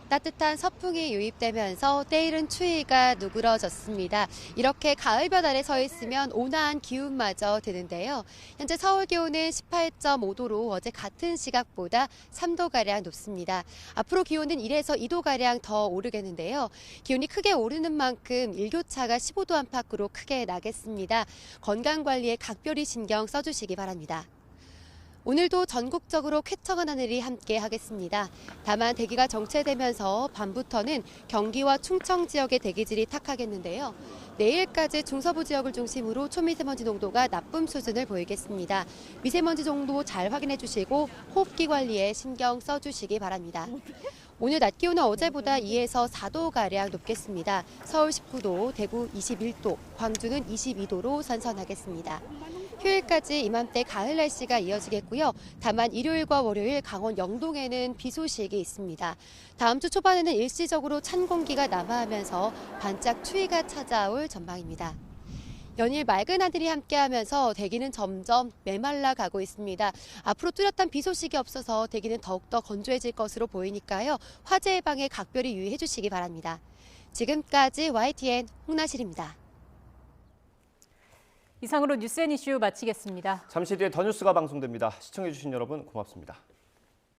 따뜻한 서풍이 유입되면서 때이른 추위가 누그러졌습니다. 이렇게 가을볕 아래 서 있으면 온화한 기운마저 드는데요. 현재 서울 기온은 18.5도로 어제 같은 시각보다 3도가량 높습니다. 앞으로 기온은 1에서 2도가량 더 오르겠는데요. 기온이 크게 오르는 만큼 일교차가 15도 안팎으로 크게 나겠습니다. 건강관리에 각별히 신경 써주시기 바랍니다. 오늘도 전국적으로 쾌청한 하늘이 함께 하겠습니다. 다만 대기가 정체되면서 밤부터는 경기와 충청 지역의 대기질이 탁하겠는데요. 내일까지 중서부 지역을 중심으로 초미세먼지 농도가 나쁨 수준을 보이겠습니다. 미세먼지 정도 잘 확인해 주시고 호흡기 관리에 신경 써주시기 바랍니다. 오늘 낮 기온은 어제보다 2에서 4도가량 높겠습니다. 서울 19도, 대구 21도, 광주는 22도로 선선하겠습니다. 휴일까지 이맘때 가을 날씨가 이어지겠고요. 다만 일요일과 월요일 강원 영동에는 비 소식이 있습니다. 다음 주 초반에는 일시적으로 찬 공기가 남하하면서 반짝 추위가 찾아올 전망입니다. 연일 맑은 하늘이 함께하면서 대기는 점점 메말라 가고 있습니다. 앞으로 뚜렷한 비 소식이 없어서 대기는 더욱더 건조해질 것으로 보이니까요. 화재 예방에 각별히 유의해 주시기 바랍니다. 지금까지 YTN 홍나실입니다. 이상으로 뉴스앤이슈 마치겠습니다. 잠시 뒤에 더 뉴스가 방송됩니다. 시청해주신 여러분 고맙습니다.